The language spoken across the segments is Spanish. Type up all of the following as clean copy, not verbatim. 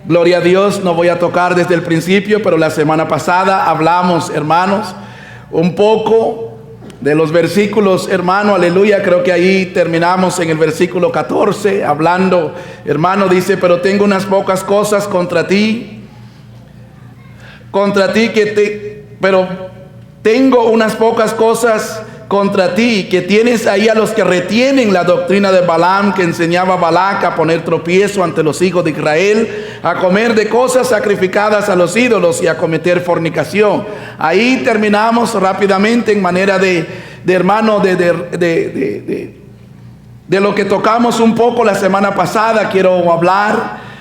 Gloria a Dios, no voy a tocar desde el principio, pero la semana pasada hablamos, hermanos, un poco de los versículos, hermano, aleluya, creo que ahí terminamos en el versículo 14, hablando, hermano, dice, pero tengo unas pocas cosas contra ti pero tengo unas pocas cosas contra ti, que tienes ahí a los que retienen la doctrina de Balaam, que enseñaba a Balac a poner tropiezo ante los hijos de Israel, a comer de cosas sacrificadas a los ídolos y a cometer fornicación. Ahí terminamos rápidamente en manera de lo que tocamos un poco la semana pasada. Quiero hablar.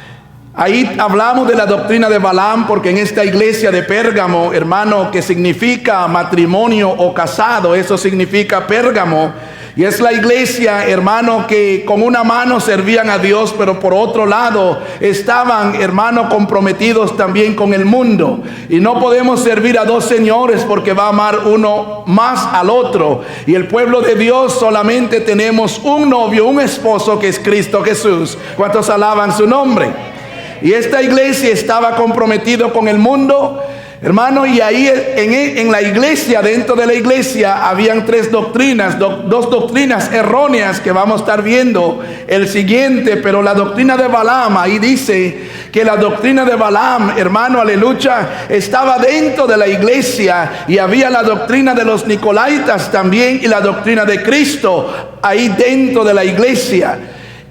Ahí hablamos de la doctrina de Balaam, porque en esta iglesia de Pérgamo, hermano, que significa matrimonio o casado, eso significa Pérgamo, y es la iglesia, hermano, que con una mano servían a Dios, pero por otro lado estaban, hermano, comprometidos también con el mundo. Y no podemos servir a dos señores, porque va a amar uno más al otro. Y el pueblo de Dios solamente tenemos un novio, un esposo, que es Cristo Jesús. ¿Cuántos alaban su nombre? Y esta iglesia estaba comprometido con el mundo, hermano, y ahí en la iglesia, dentro de la iglesia, habían tres doctrinas, dos doctrinas erróneas que vamos a estar viendo el siguiente. Pero la doctrina de Balaam, ahí dice que la doctrina de Balaam, hermano, aleluya, estaba dentro de la iglesia, y había la doctrina de los Nicolaitas también, y la doctrina de Cristo ahí dentro de la iglesia.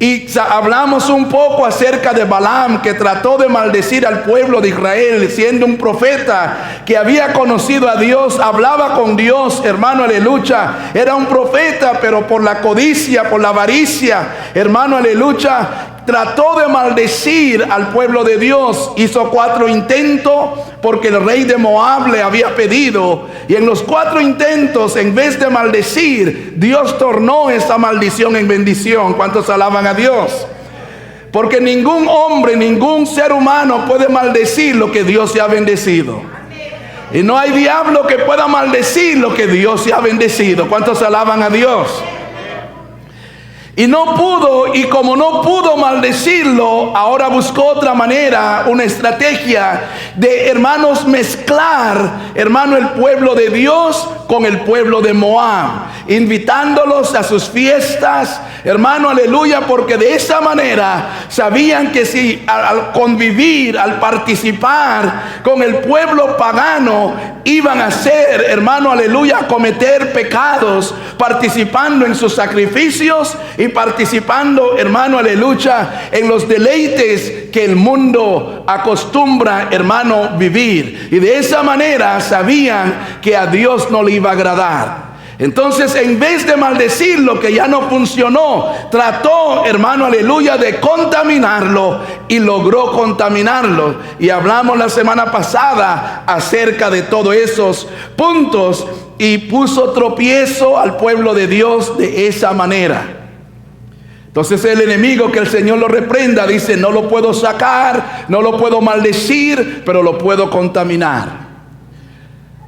Y hablamos un poco acerca de Balaam, que trató de maldecir al pueblo de Israel, siendo un profeta que había conocido a Dios, hablaba con Dios, hermano, aleluya. Era un profeta, pero por la codicia, por la avaricia, hermano, aleluya, trató de maldecir al pueblo de Dios. Hizo 4 intentos, porque el rey de Moab le había pedido, y en los 4 intentos, en vez de maldecir, Dios tornó esa maldición en bendición. ¿Cuántos alaban a Dios? Porque ningún hombre, ningún ser humano puede maldecir lo que Dios se ha bendecido. Y no hay diablo que pueda maldecir lo que Dios se ha bendecido. ¿Cuántos alaban a Dios? Y no pudo, y como no pudo maldecirlo, ahora buscó otra manera, una estrategia de, hermanos, mezclar, hermano, el pueblo de Dios con el pueblo de Moab, invitándolos a sus fiestas, hermano, aleluya, porque de esa manera sabían que si al convivir, al participar con el pueblo pagano, iban a ser, hermano, aleluya, a cometer pecados, participando en sus sacrificios y participando, hermano, aleluya, en los deleites que el mundo acostumbra, hermano, vivir. Y de esa manera sabían que a Dios no le iba a agradar. Entonces, en vez de maldecir lo que ya no funcionó, trató, hermano, aleluya, de contaminarlo, y logró contaminarlo. Y hablamos la semana pasada acerca de todos esos puntos, y puso tropiezo al pueblo de Dios de esa manera. Entonces el enemigo, que el Señor lo reprenda, dice: no lo puedo sacar, no lo puedo maldecir, pero lo puedo contaminar.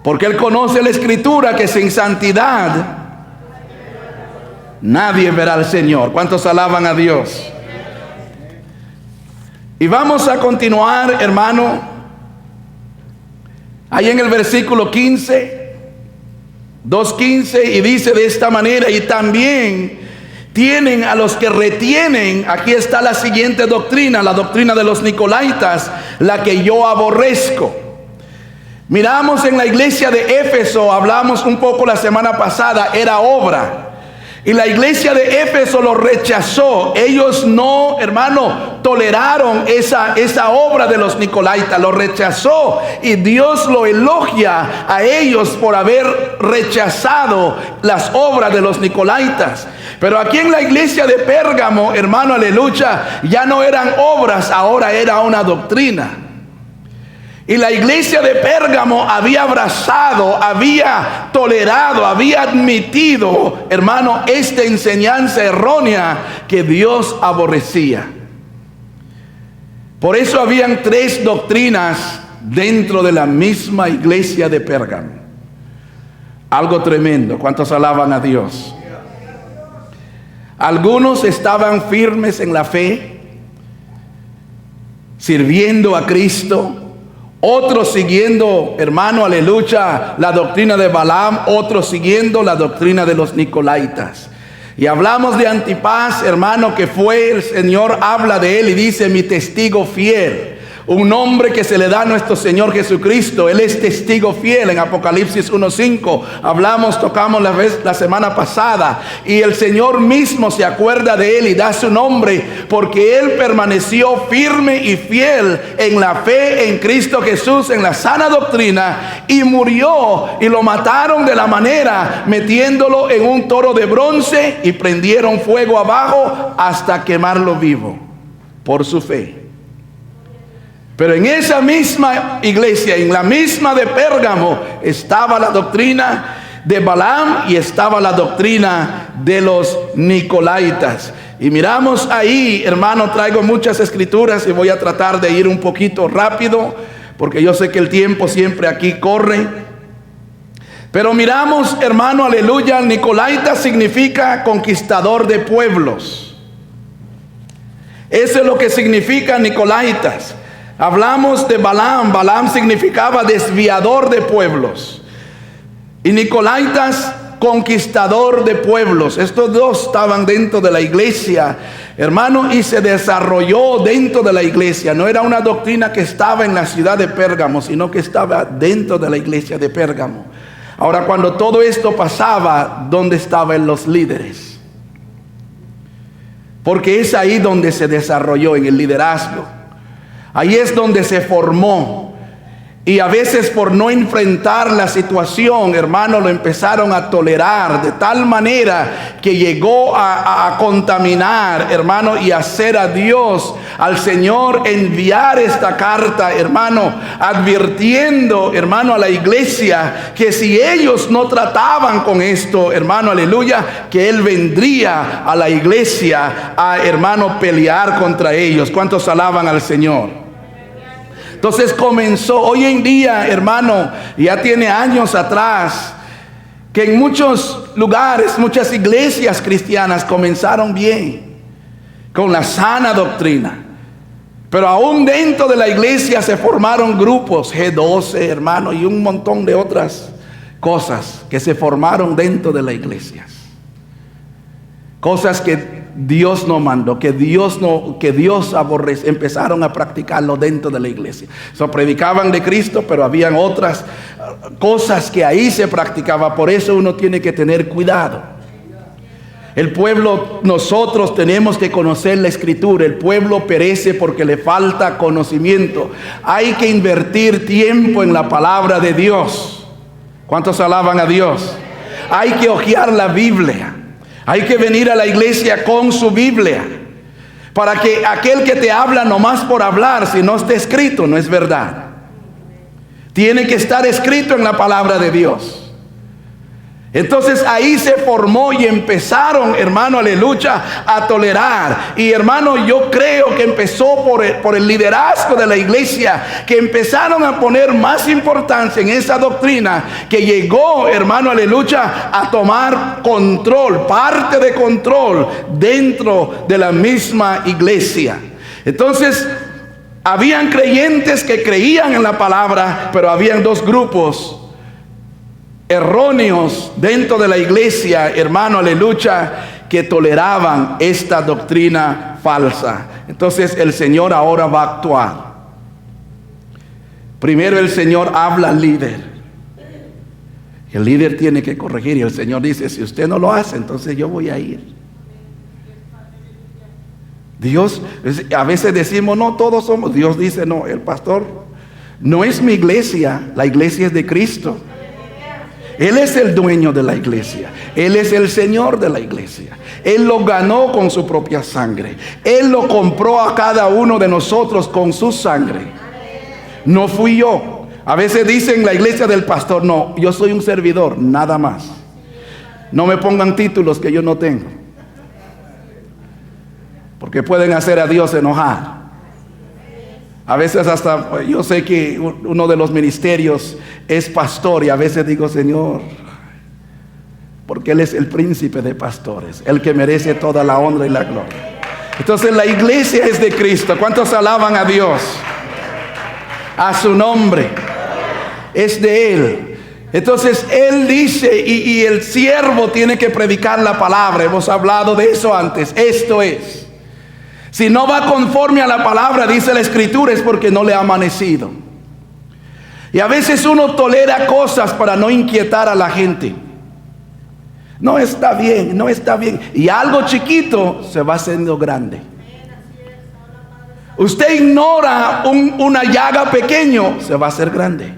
Porque él conoce la escritura, que sin santidad nadie verá al Señor. ¿Cuántos alaban a Dios? Y vamos a continuar, hermano, ahí en el versículo 15, 2:15, y dice de esta manera: y también tienen a los que retienen. Aquí está la siguiente doctrina, la doctrina de los Nicolaitas, la que yo aborrezco. Miramos en la iglesia de Éfeso, hablamos un poco la semana pasada, era obra. Y la iglesia de Éfeso lo rechazó. Ellos no, hermano, toleraron esa obra de los Nicolaitas, lo rechazó. Y Dios lo elogia a ellos por haber rechazado las obras de los Nicolaitas. Pero aquí en la iglesia de Pérgamo, hermano, aleluya, ya no eran obras, ahora era una doctrina. Y la iglesia de Pérgamo había abrazado, había tolerado, había admitido, hermano, esta enseñanza errónea que Dios aborrecía. Por eso habían 3 doctrinas dentro de la misma iglesia de Pérgamo. Algo tremendo. ¿Cuántos alaban a Dios? Algunos estaban firmes en la fe, sirviendo a Cristo. Otros siguiendo, hermano, aleluya, la doctrina de Balaam. Otros siguiendo la doctrina de los Nicolaitas. Y hablamos de Antipas, hermano, que fue, el Señor habla de él y dice, mi testigo fiel. Un nombre que se le da a nuestro Señor Jesucristo. Él es testigo fiel. En Apocalipsis 1:5 tocamos la semana pasada. Y el Señor mismo se acuerda de él y da su nombre, porque él permaneció firme y fiel en la fe en Cristo Jesús, en la sana doctrina, y murió, y lo mataron de la manera, metiéndolo en un toro de bronce, y prendieron fuego abajo hasta quemarlo vivo, por su fe. Pero en esa misma iglesia, en la misma de Pérgamo, estaba la doctrina de Balaam y estaba la doctrina de los Nicolaitas. Y miramos ahí, hermano, traigo muchas escrituras y voy a tratar de ir un poquito rápido, porque yo sé que el tiempo siempre aquí corre. Pero miramos, hermano, aleluya, Nicolaita significa conquistador de pueblos. Eso es lo que significa Nicolaitas. Hablamos de Balaam. Balaam significaba desviador de pueblos. Y Nicolaitas, conquistador de pueblos. Estos dos estaban dentro de la iglesia, hermano, y se desarrolló dentro de la iglesia. No era una doctrina que estaba en la ciudad de Pérgamo, sino que estaba dentro de la iglesia de Pérgamo. Ahora, cuando todo esto pasaba, ¿dónde estaban los líderes? Porque es ahí donde se desarrolló, en el liderazgo. Ahí es donde se formó. Y a veces, por no enfrentar la situación, hermano, lo empezaron a tolerar de tal manera que llegó a contaminar, hermano, y hacer a Dios, al Señor, enviar esta carta, hermano, advirtiendo, hermano, a la iglesia que si ellos no trataban con esto, hermano, aleluya, que Él vendría a la iglesia a, hermano, pelear contra ellos. ¿Cuántos alaban al Señor? Entonces comenzó, hoy en día, hermano, ya tiene años atrás, que en muchos lugares, muchas iglesias cristianas comenzaron bien, con la sana doctrina. Pero aún dentro de la iglesia se formaron grupos, G12, hermano, y un montón de otras cosas que se formaron dentro de la iglesia. Cosas que Dios no mandó, que Dios aborrece, empezaron a practicarlo dentro de la iglesia. Predicaban de Cristo, pero habían otras cosas que ahí se practicaba. Por eso uno tiene que tener cuidado. El pueblo, nosotros tenemos que conocer la escritura. El pueblo perece porque le falta conocimiento. Hay que invertir tiempo en la palabra de Dios. ¿Cuántos alaban a Dios? Hay que hojear la Biblia. Hay que venir a la iglesia con su Biblia, para que aquel que te habla nomás por hablar, si no está escrito, no es verdad. Tiene que estar escrito en la palabra de Dios. Entonces ahí se formó y empezaron, hermano, aleluya, a tolerar. Y hermano, yo creo que empezó por el liderazgo de la iglesia, que empezaron a poner más importancia en esa doctrina, que llegó, hermano, aleluya, a tomar control, parte de control dentro de la misma iglesia. Entonces, habían creyentes que creían en la palabra, pero habían dos grupos erróneos dentro de la iglesia, hermano, aleluya, que toleraban esta doctrina falsa. Entonces el Señor ahora va a actuar. Primero el Señor habla al líder. El líder tiene que corregir, y el Señor dice, si usted no lo hace, entonces yo voy a ir. Dios, a veces decimos, no, todos somos. Dios dice, no, el pastor no es mi iglesia, la iglesia es de Cristo. Él es el dueño de la iglesia. Él es el Señor de la iglesia. Él lo ganó con su propia sangre. Él lo compró a cada uno de nosotros con su sangre. No fui yo. A veces dicen la iglesia del pastor, no, yo soy un servidor, nada más. No me pongan títulos que yo no tengo, porque pueden hacer a Dios enojar. A veces hasta, yo sé que uno de los ministerios es pastor, y a veces digo, Señor, porque Él es el príncipe de pastores, el que merece toda la honra y la gloria. Entonces la iglesia es de Cristo. ¿Cuántos alaban a Dios? A su nombre. Es de Él. Entonces Él dice, y el siervo tiene que predicar la palabra. Hemos hablado de eso antes. Esto es, si no va conforme a la palabra, dice la Escritura, es porque no le ha amanecido. Y a veces uno tolera cosas para no inquietar a la gente. No está bien, no está bien. Y algo chiquito se va haciendo grande. Usted ignora una llaga pequeño, se va a hacer grande.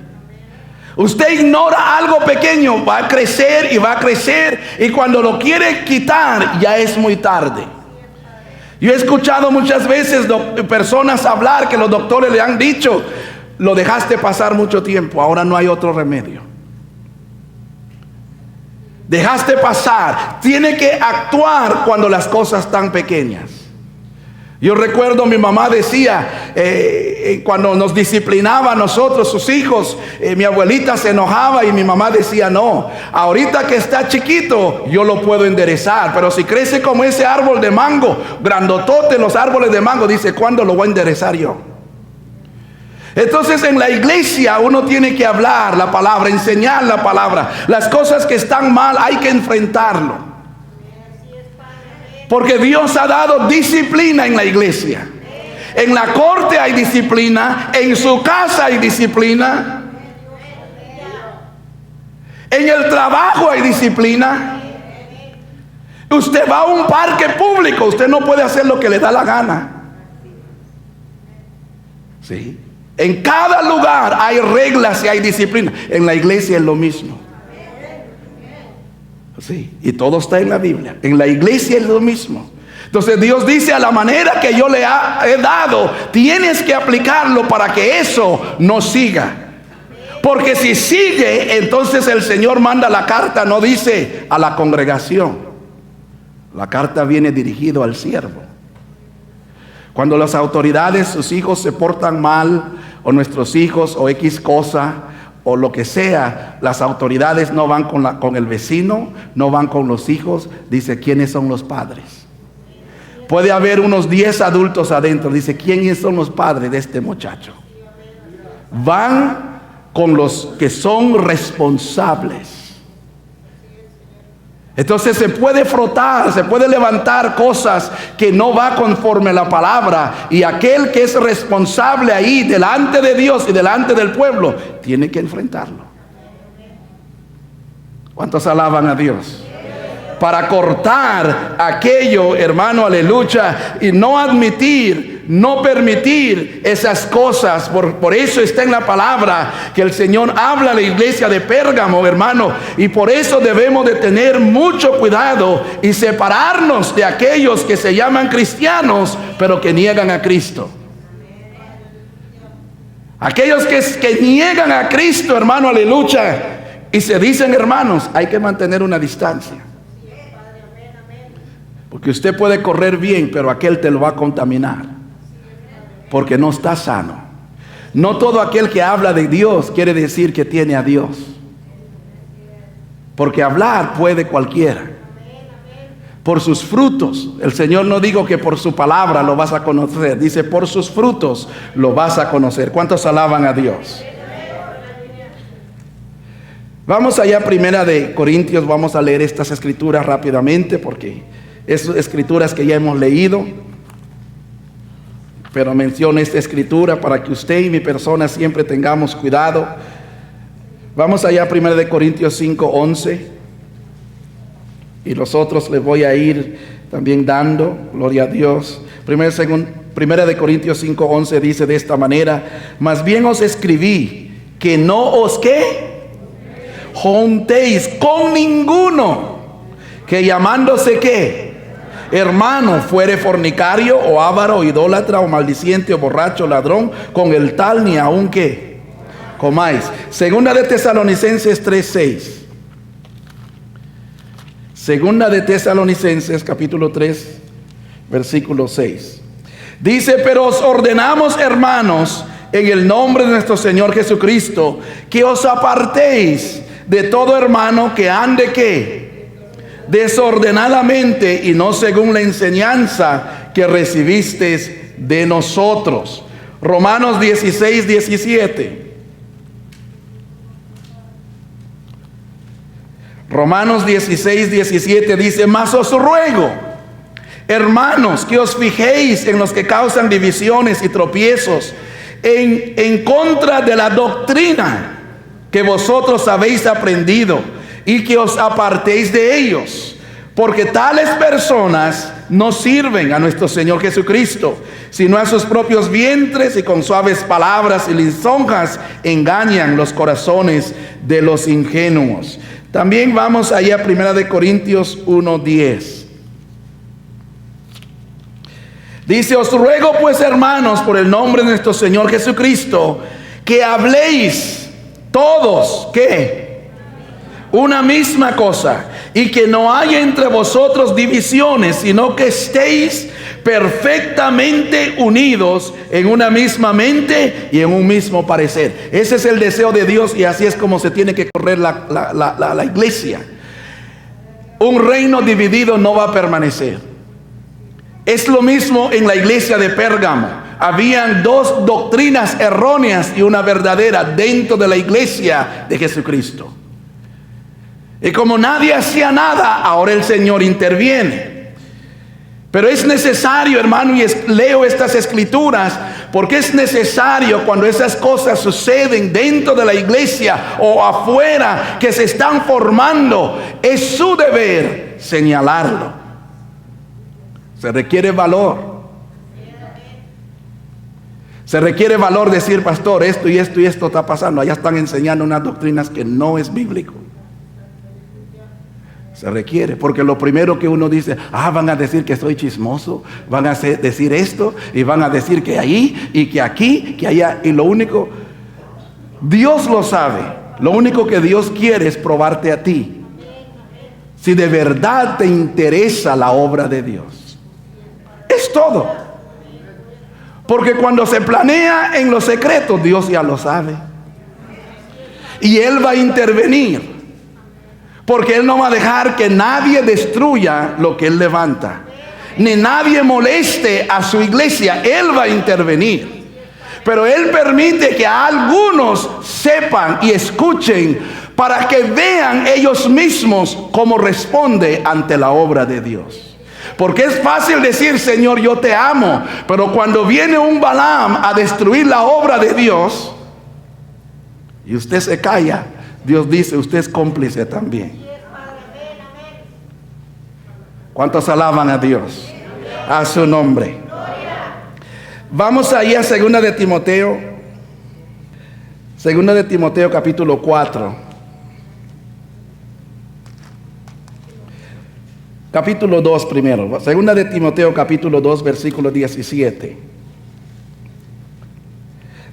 Usted ignora algo pequeño, va a crecer y va a crecer. Y cuando lo quiere quitar, ya es muy tarde. Yo he escuchado muchas veces personas hablar que los doctores le han dicho: lo dejaste pasar mucho tiempo, ahora no hay otro remedio. Dejaste pasar. Tiene que actuar cuando las cosas están pequeñas. Yo recuerdo mi mamá decía, cuando nos disciplinaba a nosotros, sus hijos, mi abuelita se enojaba y mi mamá decía: no, ahorita que está chiquito yo lo puedo enderezar, pero si crece como ese árbol de mango, grandotote, los árboles de mango, dice, ¿cuándo lo voy a enderezar yo? Entonces en la iglesia uno tiene que hablar la palabra, enseñar la palabra. Las cosas que están mal hay que enfrentarlo, porque Dios ha dado disciplina en la iglesia. En la corte hay disciplina, en su casa hay disciplina, en el trabajo hay disciplina. Usted va a un parque público, usted no puede hacer lo que le da la gana. Sí. En cada lugar hay reglas y hay disciplina. En la iglesia es lo mismo. Sí, y todo está en la Biblia. En la iglesia es lo mismo. Entonces Dios dice: a la manera que yo le he dado, tienes que aplicarlo para que eso no siga. Porque si sigue, entonces el Señor manda la carta, no dice a la congregación. La carta viene dirigida al siervo. Cuando las autoridades, sus hijos se portan mal, o nuestros hijos, o X cosa, o lo que sea, las autoridades no van con el vecino, no van con los hijos. Dice: ¿quiénes son los padres? Puede haber unos 10 adultos adentro. Dice: ¿quiénes son los padres de este muchacho? Van con los que son responsables. Entonces se puede frotar, se puede levantar cosas que no va conforme a la palabra, y aquel que es responsable ahí delante de Dios y delante del pueblo tiene que enfrentarlo. ¿Cuántos alaban a Dios? Para cortar aquello, hermano, aleluya, y no admitir, no permitir esas cosas. Por eso está en la palabra que el Señor habla a la iglesia de Pérgamo, hermano, y por eso debemos de tener mucho cuidado y separarnos de aquellos que se llaman cristianos pero que niegan a Cristo. Aquellos que niegan a Cristo, hermano, aleluya, y se dicen hermanos, hay que mantener una distancia. Porque usted puede correr bien, pero aquel te lo va a contaminar, porque no está sano. No todo aquel que habla de Dios quiere decir que tiene a Dios, porque hablar puede cualquiera. Por sus frutos, el Señor no dijo que por su palabra lo vas a conocer, dice: por sus frutos lo vas a conocer. ¿Cuántos alaban a Dios? Vamos allá, Primera de Corintios. Vamos a leer estas escrituras rápidamente, porque es escrituras que ya hemos leído, pero menciono esta escritura para que usted y mi persona siempre tengamos cuidado. Vamos allá, 1 Corintios 5:11, y los otros les voy a ir también dando, gloria a Dios. 1 Corintios 5:11 dice de esta manera: más bien os escribí que no os juntéis con ninguno que llamándose hermano fuere fornicario o avaro o idólatra o maldiciente o borracho, ladrón, con el tal ni aun comáis. Segunda de Tesalonicenses 3:6. Segunda de Tesalonicenses capítulo 3 versículo 6. Dice: pero os ordenamos, hermanos, en el nombre de nuestro Señor Jesucristo, que os apartéis de todo hermano que ande desordenadamente y no según la enseñanza que recibiste de nosotros. Romanos 16, 17. Romanos 16, 17 dice: mas os ruego, hermanos, que os fijéis en los que causan divisiones y tropiezos en contra de la doctrina que vosotros habéis aprendido, y que os apartéis de ellos, porque tales personas no sirven a nuestro Señor Jesucristo, sino a sus propios vientres, y con suaves palabras y lisonjas engañan los corazones de los ingenuos. También vamos allá a 1 Corintios 1:10. Dice: os ruego pues, hermanos, por el nombre de nuestro Señor Jesucristo, que habléis todos, ¿qué? Una misma cosa, y que no haya entre vosotros divisiones, sino que estéis perfectamente unidos en una misma mente y en un mismo parecer. Ese es el deseo de Dios, y así es como se tiene que correr la iglesia. Un reino dividido no va a permanecer. Es lo mismo en la iglesia de Pérgamo. Habían dos doctrinas erróneas y una verdadera dentro de la iglesia de Jesucristo. Y como nadie hacía nada, ahora el Señor interviene. Pero es necesario, hermano, y leo estas escrituras, porque es necesario, cuando esas cosas suceden dentro de la iglesia o afuera, que se están formando, es su deber señalarlo. Se requiere valor. Se requiere valor decir: pastor, esto y esto y esto está pasando. Allá están enseñando unas doctrinas que no es bíblico. Se requiere, porque lo primero que uno dice: van a decir que soy chismoso, van a decir esto, y van a decir que ahí, y que aquí, que allá. Y lo único, Dios lo sabe, lo único que Dios quiere es probarte a ti, si de verdad te interesa la obra de Dios. Es todo. Porque cuando se planea en los secretos, Dios ya lo sabe, y Él va a intervenir. Porque Él no va a dejar que nadie destruya lo que Él levanta, ni nadie moleste a su iglesia. Él va a intervenir. Pero Él permite que algunos sepan y escuchen, para que vean ellos mismos cómo responde ante la obra de Dios. Porque es fácil decir: Señor, yo te amo. Pero cuando viene un Balaam a destruir la obra de Dios, y usted se calla, Dios dice: usted es cómplice también. ¿Cuántos alaban a Dios? A su nombre. Vamos ahí a 2 de Timoteo. 2 de Timoteo capítulo 4. Capítulo 2 primero. 2 de Timoteo capítulo 2 versículo 17.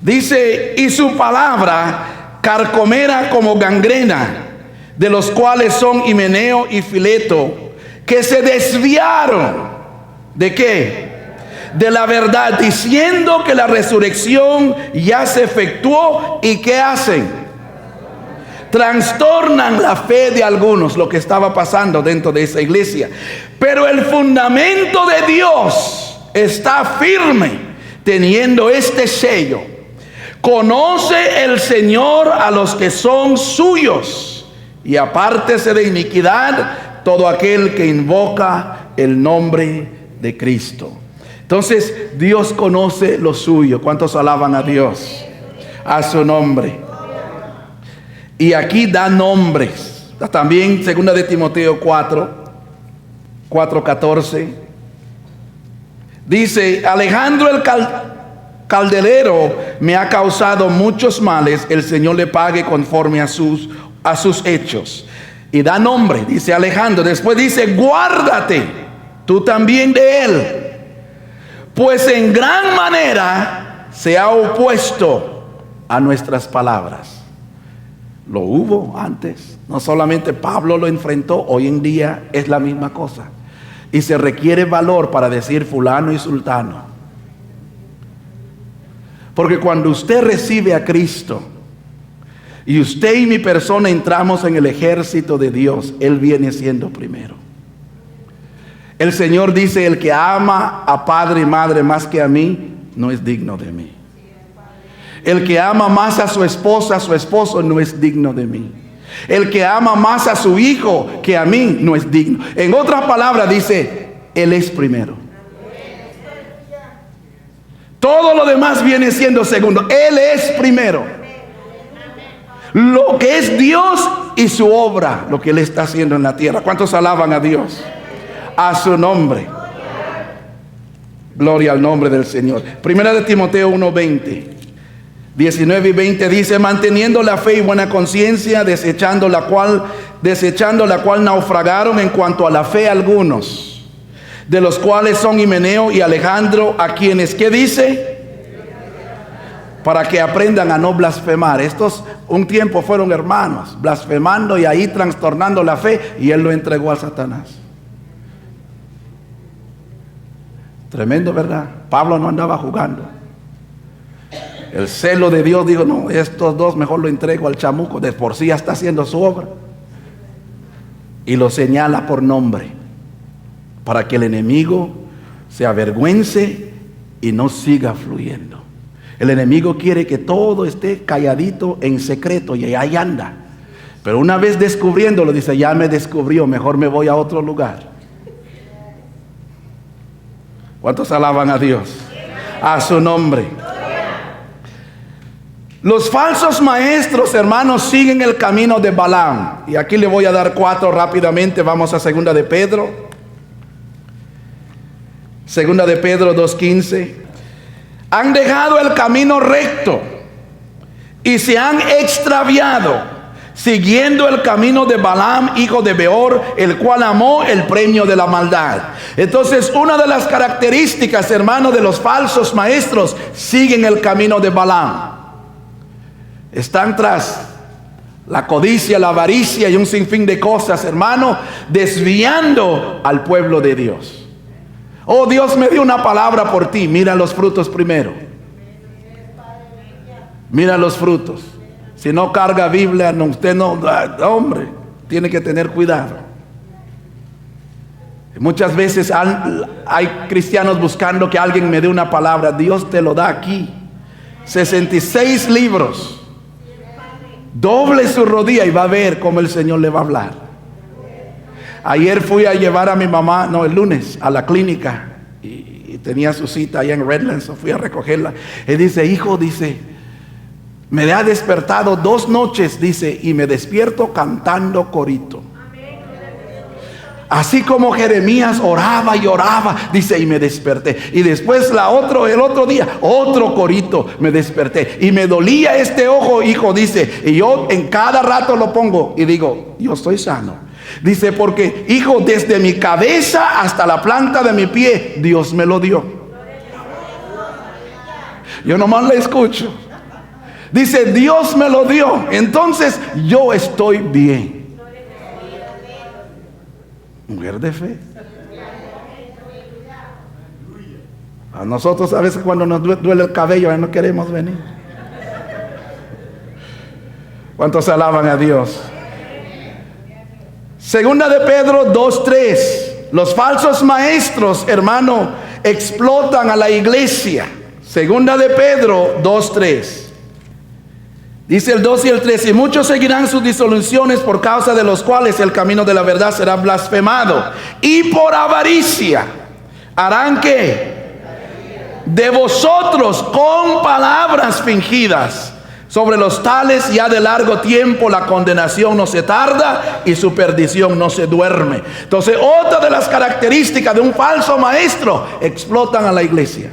Dice: y su palabra carcomera como gangrena, de los cuales son Himeneo y Fileto, que se desviaron. ¿De qué? De la verdad, diciendo que la resurrección ya se efectuó. ¿Y qué hacen? Trastornan la fe de algunos, lo que estaba pasando dentro de esa iglesia. Pero el fundamento de Dios está firme, teniendo este sello: conoce el Señor a los que son suyos, y apártese de iniquidad todo aquel que invoca el nombre de Cristo. Entonces, Dios conoce lo suyo. ¿Cuántos alaban a Dios? A su nombre. Y aquí da nombres. También 2 de Timoteo 4:14. Dice: Alejandro el calderero me ha causado muchos males, el Señor le pague conforme a sus hechos. Y da nombre, dice Alejandro. Después dice: guárdate tú también de él, pues en gran manera se ha opuesto a nuestras palabras. Lo hubo antes, no solamente Pablo lo enfrentó, hoy en día es la misma cosa. Y se requiere valor para decir fulano y sultano. Porque cuando usted recibe a Cristo, y usted y mi persona entramos en el ejército de Dios, Él viene siendo primero. El Señor dice, el que ama a padre y madre más que a mí, no es digno de mí. El que ama más a su esposa, a su esposo, no es digno de mí. El que ama más a su hijo que a mí, no es digno. En otras palabras dice, Él es primero. Todo lo demás viene siendo segundo. Él es primero. Lo que es Dios y su obra, lo que Él está haciendo en la tierra. ¿Cuántos alaban a Dios? A su nombre. Gloria al nombre del Señor. Primera de Timoteo 1:20, 19 y 20 dice, manteniendo la fe y buena conciencia, desechando la cual naufragaron en cuanto a la fe algunos, de los cuales son Himeneo y Alejandro, a quienes, ¿qué dice? Para que aprendan a no blasfemar. Estos un tiempo fueron hermanos, blasfemando y ahí trastornando la fe, y Él lo entregó a Satanás. Tremendo, ¿verdad? Pablo no andaba jugando. El celo de Dios dijo, no, estos dos mejor lo entrego al chamuco, de por sí ya está haciendo su obra. Y lo señala por nombre, para que el enemigo se avergüence y no siga fluyendo. El enemigo quiere que todo esté calladito en secreto, y ahí anda. Pero una vez descubriéndolo, dice, ya me descubrió, mejor me voy a otro lugar. ¿Cuántos alaban a Dios? A su nombre. Los falsos maestros, hermanos, siguen el camino de Balaam. Y aquí le voy a dar 4 rápidamente. Vamos a segunda de Pedro. Segunda de Pedro 2:15. Han dejado el camino recto y se han extraviado, siguiendo el camino de Balaam, hijo de Beor, el cual amó el premio de la maldad. Entonces, una de las características, hermano, de los falsos maestros, siguen el camino de Balaam. Están tras la codicia, la avaricia y un sinfín de cosas, hermano, desviando al pueblo de Dios. Oh, Dios me dio una palabra por ti. Mira los frutos primero. Mira los frutos. Si no carga Biblia, no, usted no, hombre, tiene que tener cuidado. Muchas veces hay cristianos buscando que alguien me dé una palabra. Dios te lo da aquí. 66 libros. Doble su rodilla y va a ver cómo el Señor le va a hablar. Ayer fui a llevar a mi mamá, el lunes, a la clínica. Y tenía su cita allá en Redlands. Fui a recogerla. Y dice, hijo, dice, me ha despertado 2 noches, dice, y me despierto cantando corito. Así como Jeremías oraba y oraba, dice, y me desperté. Y después el otro día, otro corito, me desperté. Y me dolía este ojo, hijo, dice, y yo en cada rato lo pongo y digo, yo estoy sano. Dice, porque, hijo, desde mi cabeza hasta la planta de mi pie, Dios me lo dio. Yo nomás le escucho. Dice, Dios me lo dio. Entonces yo estoy bien. Mujer de fe. A nosotros a veces cuando nos duele el cabello no queremos venir. ¿Cuántos alaban a Dios? Segunda de Pedro 2:3. Los falsos maestros, hermano, explotan a la iglesia. Segunda de Pedro 2:3. Dice el 2 y el 3, y muchos seguirán sus disoluciones, por causa de los cuales el camino de la verdad será blasfemado. Y por avaricia harán ¿qué? De vosotros con palabras fingidas. Sobre los tales ya de largo tiempo la condenación no se tarda y su perdición no se duerme. Entonces, otra de las características de un falso maestro, explotan a la iglesia.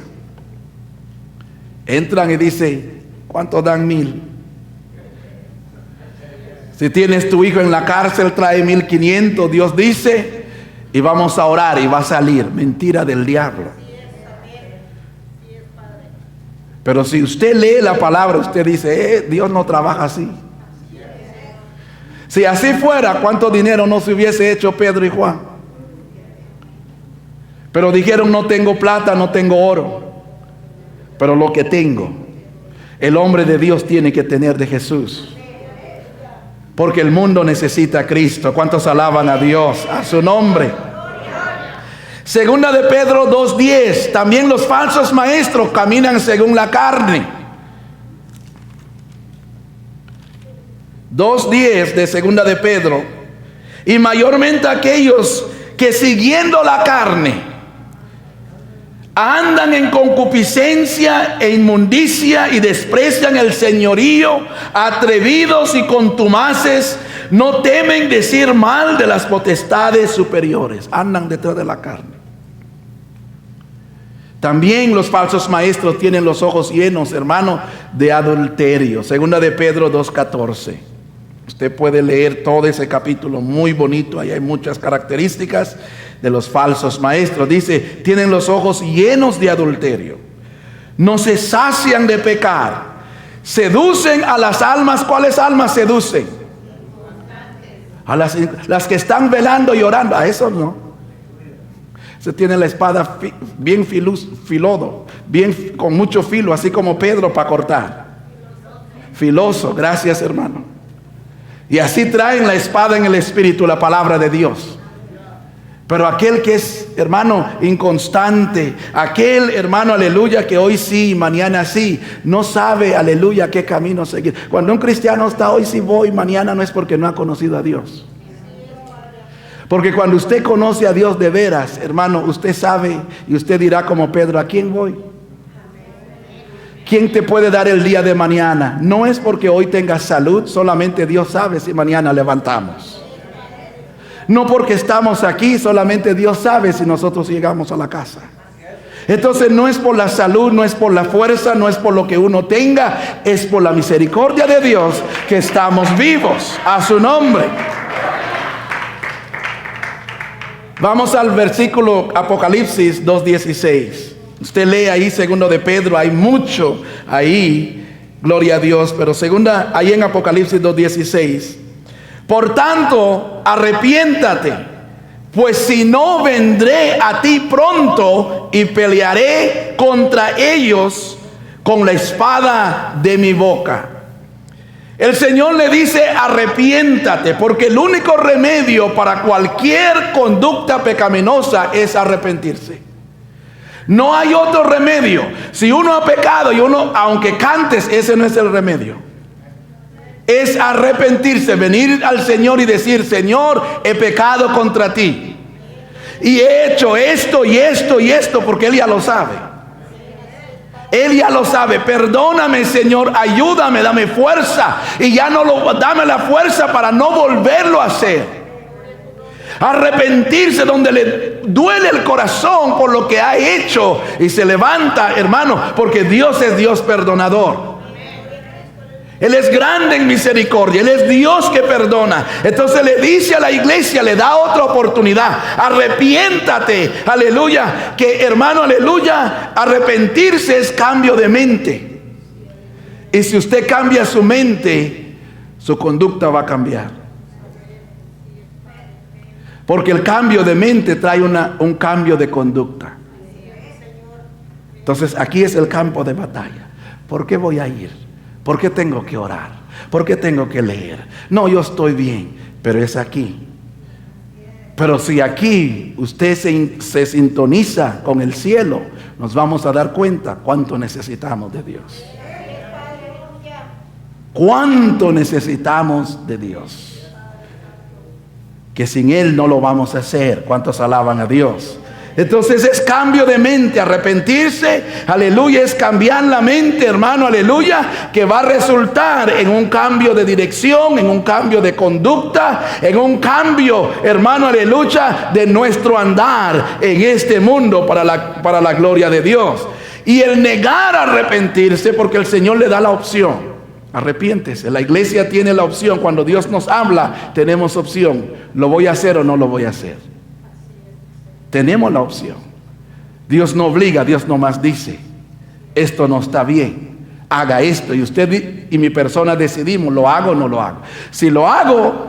Entran y dicen, ¿cuánto dan 1,000? Si tienes tu hijo en la cárcel, trae 1,500, Dios dice, y vamos a orar y va a salir. Mentira del diablo. Pero si usted lee la palabra, usted dice, Dios no trabaja así. Si así fuera, ¿cuánto dinero no se hubiese hecho Pedro y Juan? Pero dijeron, no tengo plata, no tengo oro, pero lo que tengo, el hombre de Dios tiene que tener de Jesús. Porque el mundo necesita a Cristo. ¿Cuántos alaban a Dios? A su nombre. Segunda de Pedro 2:10. También los falsos maestros caminan según la carne. 2:10 de Segunda de Pedro. Y mayormente aquellos que siguiendo la carne andan en concupiscencia e inmundicia y desprecian el señorío, atrevidos y contumaces, no temen decir mal de las potestades superiores. Andan detrás de la carne. También los falsos maestros tienen los ojos llenos, hermano, de adulterio. Segunda de Pedro 2:14. Usted puede leer todo ese capítulo, muy bonito. Ahí hay muchas características de los falsos maestros. Dice, tienen los ojos llenos de adulterio, no se sacian de pecar, seducen a las almas. ¿Cuáles almas seducen? A las que están velando y orando. A esos no. Se tiene la espada bien filodo, bien con mucho filo, así como Pedro para cortar. Filoso, gracias hermano. Y así traen la espada en el espíritu, la palabra de Dios. Pero aquel que es, hermano, inconstante, aquel, hermano, aleluya, que hoy sí, mañana sí, no sabe, aleluya, qué camino seguir. Cuando un cristiano está hoy sí voy, mañana no, es porque no ha conocido a Dios. Porque cuando usted conoce a Dios de veras, hermano, usted sabe y usted dirá como Pedro, ¿a quién voy? ¿Quién te puede dar el día de mañana? No es porque hoy tengas salud, solamente Dios sabe si mañana levantamos. No porque estamos aquí, solamente Dios sabe si nosotros llegamos a la casa. Entonces no es por la salud, no es por la fuerza, no es por lo que uno tenga, es por la misericordia de Dios que estamos vivos. A su nombre. Vamos al versículo Apocalipsis 2:16. Usted lee ahí segundo de Pedro, hay mucho ahí, gloria a Dios, pero segunda, ahí en Apocalipsis 2:16. Por tanto, arrepiéntate, pues si no vendré a ti pronto y pelearé contra ellos con la espada de mi boca. El Señor le dice, arrepiéntate, porque el único remedio para cualquier conducta pecaminosa es arrepentirse. No hay otro remedio. Si uno ha pecado y uno, aunque cantes, ese no es el remedio. Es arrepentirse, venir al Señor y decir, Señor, he pecado contra ti. Y he hecho esto y esto y esto, porque Él ya lo sabe. Él ya lo sabe. Perdóname, Señor, ayúdame, dame fuerza. Y ya dame la fuerza para no volverlo a hacer. Arrepentirse donde le duele el corazón por lo que ha hecho. Y se levanta, hermano, porque Dios es Dios perdonador. Él es grande en misericordia. Él es Dios que perdona. Entonces le dice a la iglesia, le da otra oportunidad. Arrepiéntate, aleluya. Que hermano, aleluya, arrepentirse es cambio de mente. Y si usted cambia su mente, su conducta va a cambiar. Porque el cambio de mente trae un cambio de conducta. Entonces aquí es el campo de batalla. ¿Por qué voy a ir? ¿Por qué tengo que orar? ¿Por qué tengo que leer? No, yo estoy bien, pero es aquí. Pero si aquí usted se sintoniza con el cielo, nos vamos a dar cuenta cuánto necesitamos de Dios. Cuánto necesitamos de Dios. Que sin Él no lo vamos a hacer. ¿Cuántos alaban a Dios? Entonces es cambio de mente, arrepentirse, aleluya, es cambiar la mente, hermano, aleluya, que va a resultar en un cambio de dirección, en un cambio de conducta, en un cambio, hermano, aleluya, de nuestro andar en este mundo para la gloria de Dios. Y el negar arrepentirse, porque el Señor le da la opción. Arrepiéntese. La iglesia tiene la opción. Cuando Dios nos habla, tenemos opción. ¿Lo voy a hacer o no lo voy a hacer? Tenemos la opción. Dios no obliga, Dios nomás dice, esto no está bien, haga esto. Y usted y mi persona decidimos, ¿lo hago o no lo hago? Si lo hago,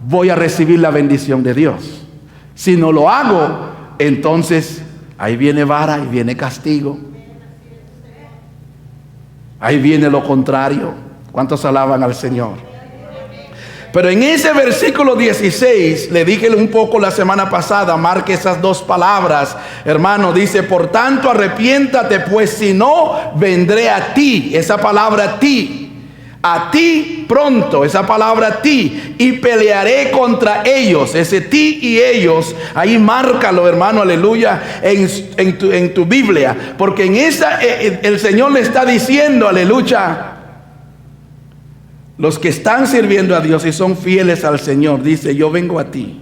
voy a recibir la bendición de Dios. Si no lo hago, entonces ahí viene vara, ahí viene castigo. Ahí viene lo contrario. ¿Cuántos alaban al Señor? Pero en ese versículo 16, le dije un poco la semana pasada, marque esas dos palabras, hermano, dice, por tanto arrepiéntate, pues si no, vendré a ti. Esa palabra a ti pronto, esa palabra a ti, y pelearé contra ellos. Ese ti y ellos, ahí márcalo, hermano, aleluya, en tu Biblia, porque en esa el Señor le está diciendo, aleluya, los que están sirviendo a Dios y son fieles al Señor, dice, yo vengo a ti,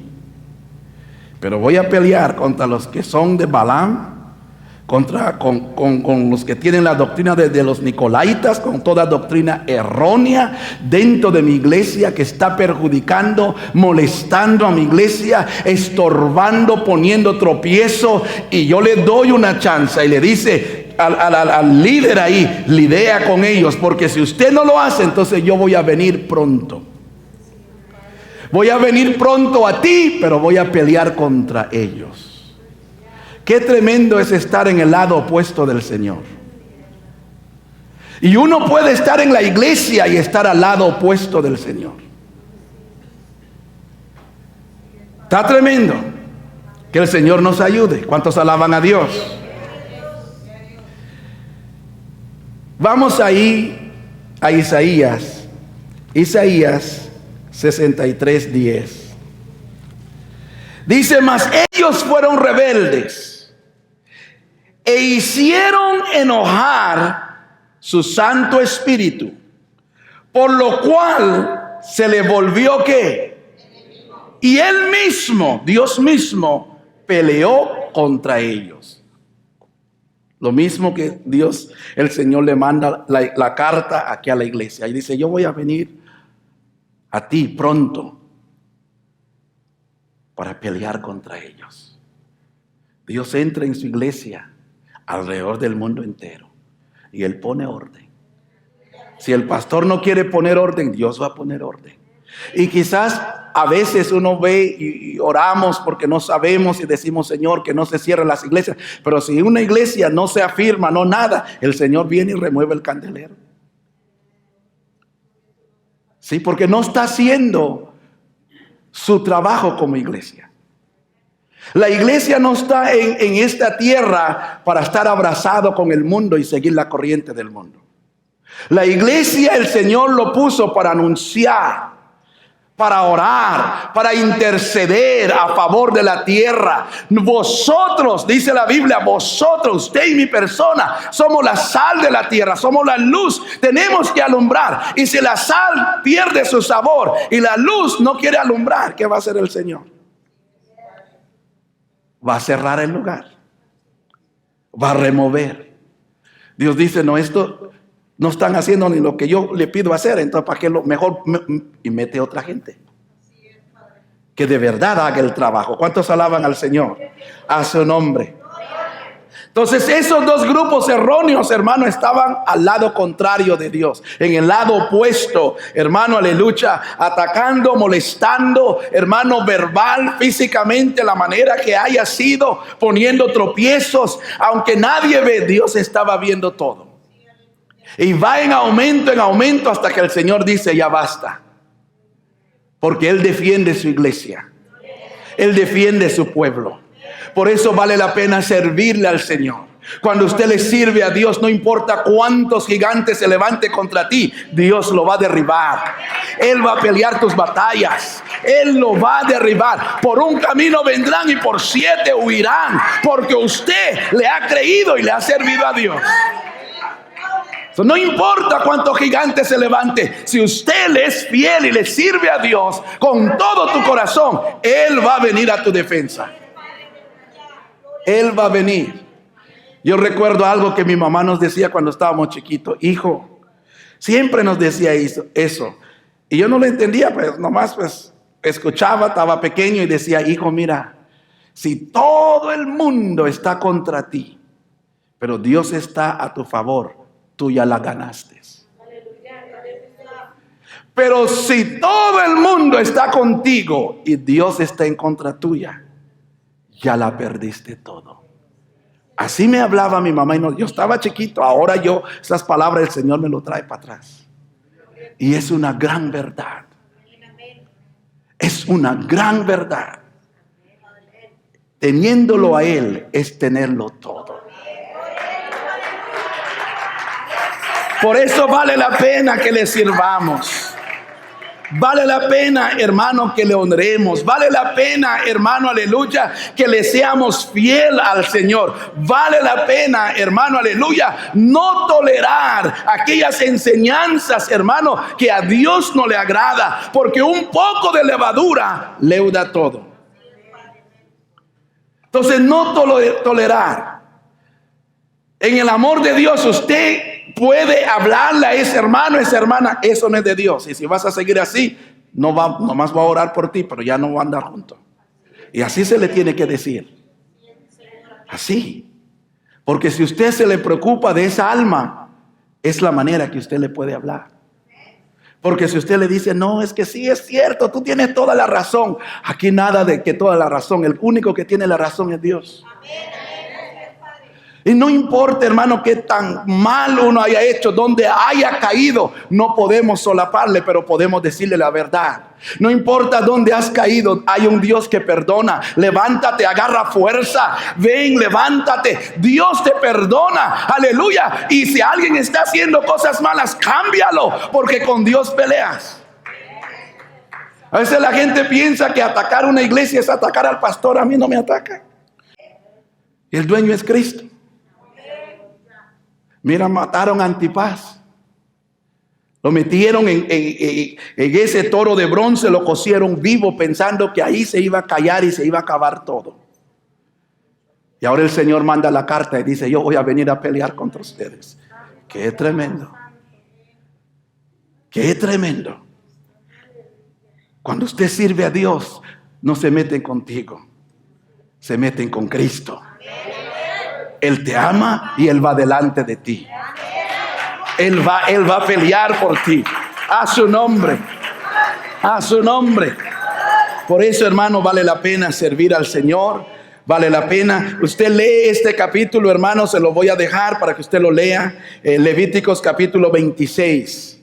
pero voy a pelear contra los que son de Balaam, con los que tienen la doctrina de los Nicolaitas, con toda doctrina errónea dentro de mi iglesia que está perjudicando, molestando a mi iglesia, estorbando, poniendo tropiezo. Y yo le doy una chance y le dice al líder ahí, lidia con ellos, porque si usted no lo hace, entonces yo voy a venir pronto. Voy a venir pronto a ti, pero voy a pelear contra ellos. Qué tremendo es estar en el lado opuesto del Señor. Y uno puede estar en la iglesia y estar al lado opuesto del Señor. Está tremendo. Que el Señor nos ayude. ¿Cuántos alaban a Dios? Vamos ahí a Isaías. Isaías 63:10. Dice, mas ellos fueron rebeldes e hicieron enojar su Santo Espíritu, por lo cual se le volvió ¿qué? Y él mismo, Dios mismo, peleó contra ellos. Lo mismo que Dios, el Señor le manda la carta aquí a la iglesia y dice, yo voy a venir a ti pronto para pelear contra ellos. Dios entra en su iglesia alrededor del mundo entero y Él pone orden. Si el pastor no quiere poner orden, Dios va a poner orden. Y quizás a veces uno ve y oramos porque no sabemos y decimos, Señor, que no se cierren las iglesias. Pero si una iglesia no se afirma, no nada, el Señor viene y remueve el candelero. Sí, porque no está haciendo su trabajo como iglesia. La iglesia no está en esta tierra para estar abrazado con el mundo y seguir la corriente del mundo. La iglesia, el Señor lo puso para anunciar, para orar, para interceder a favor de la tierra. Vosotros, dice la Biblia, vosotros, usted y mi persona, somos la sal de la tierra, somos la luz. Tenemos que alumbrar. Y si la sal pierde su sabor y la luz no quiere alumbrar, ¿qué va a hacer el Señor? Va a cerrar el lugar, va a remover. Dios dice, no, esto no están haciendo ni lo que yo le pido hacer, entonces para qué lo mejor, y mete otra gente que de verdad haga el trabajo. ¿Cuántos alaban al Señor? A su nombre. Entonces esos dos grupos erróneos, hermano, estaban al lado contrario de Dios, en el lado opuesto, hermano, aleluya, atacando, molestando, hermano, verbal, físicamente, la manera que haya sido, poniendo tropiezos, aunque nadie ve, Dios estaba viendo todo. Y va en aumento hasta que el Señor dice, ya basta, porque Él defiende su iglesia, Él defiende su pueblo. Por eso vale la pena servirle al Señor. Cuando usted le sirve a Dios, no importa cuántos gigantes se levante contra ti, Dios lo va a derribar. Él va a pelear tus batallas. Él lo va a derribar. Por un camino vendrán y por 7 huirán, porque usted le ha creído y le ha servido a Dios. No importa cuántos gigantes se levante, si usted le es fiel y le sirve a Dios con todo tu corazón, Él va a venir a tu defensa. Él va a venir. Yo recuerdo algo que mi mamá nos decía cuando estábamos chiquitos. Hijo, siempre nos decía eso. Y yo no lo entendía, pues nomás pues escuchaba, estaba pequeño y decía, hijo, mira, si todo el mundo está contra ti, pero Dios está a tu favor, tú ya la ganaste. Pero si todo el mundo está contigo y Dios está en contra tuya, ya la perdiste todo. Así me hablaba mi mamá y yo estaba chiquito, ahora esas palabras el Señor me lo trae para atrás. Y es una gran verdad. es una gran verdad. Teniéndolo a Él es tenerlo todo. Por eso vale la pena que le sirvamos. Vale la pena, hermano, que le honremos. Vale la pena, hermano, aleluya, que le seamos fiel al Señor. Vale la pena, hermano, aleluya, no tolerar aquellas enseñanzas, hermano, que a Dios no le agrada, porque un poco de levadura leuda todo. Entonces, no tolerar. En el amor de Dios, usted puede hablarle a ese hermano, a esa hermana, eso no es de Dios. Y si vas a seguir así, nomás va a orar por ti, pero ya no va a andar juntos. Y así se le tiene que decir. Así. Porque si usted se le preocupa de esa alma, es la manera que usted le puede hablar. Porque si usted le dice, no, es que sí es cierto, tú tienes toda la razón. Aquí nada de que toda la razón. El único que tiene la razón es Dios. Y no importa, hermano, qué tan mal uno haya hecho, donde haya caído, no podemos solaparle, pero podemos decirle la verdad. No importa dónde has caído, hay un Dios que perdona. Levántate, agarra fuerza, ven, levántate. Dios te perdona, aleluya. Y si alguien está haciendo cosas malas, cámbialo, porque con Dios peleas. A veces la gente piensa que atacar una iglesia es atacar al pastor. A mí no me ataca. El dueño es Cristo. Mira, mataron a Antipas. Lo metieron en ese toro de bronce, lo cosieron vivo pensando que ahí se iba a callar y se iba a acabar todo. Y ahora el Señor manda la carta y dice, yo voy a venir a pelear contra ustedes. Qué tremendo. Qué tremendo. Cuando usted sirve a Dios, no se meten contigo, se meten con Cristo. Él te ama y Él va delante de ti. Él va a pelear por ti. A su nombre. A su nombre. Por eso, hermano, vale la pena servir al Señor. Vale la pena. Usted lee este capítulo, hermano, se lo voy a dejar para que usted lo lea. Levíticos capítulo 26.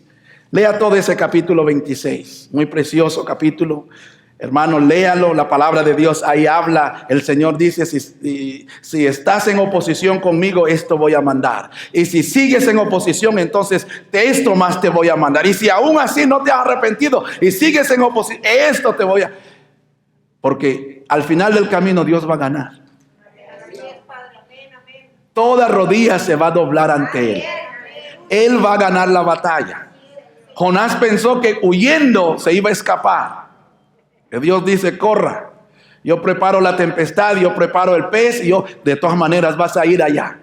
Lea todo ese capítulo 26. Muy precioso capítulo. Hermano, léalo, la palabra de Dios ahí habla. El Señor dice, si estás en oposición conmigo, esto voy a mandar. Y si sigues en oposición, entonces esto más te voy a mandar. Y si aún así no te has arrepentido y sigues en oposición, esto te voy a... Porque al final del camino Dios va a ganar. Toda rodilla se va a doblar ante Él. Él va a ganar la batalla. Jonás pensó que huyendo se iba a escapar. Que Dios dice, corra, yo preparo la tempestad, yo preparo el pez y yo, de todas maneras vas a ir allá.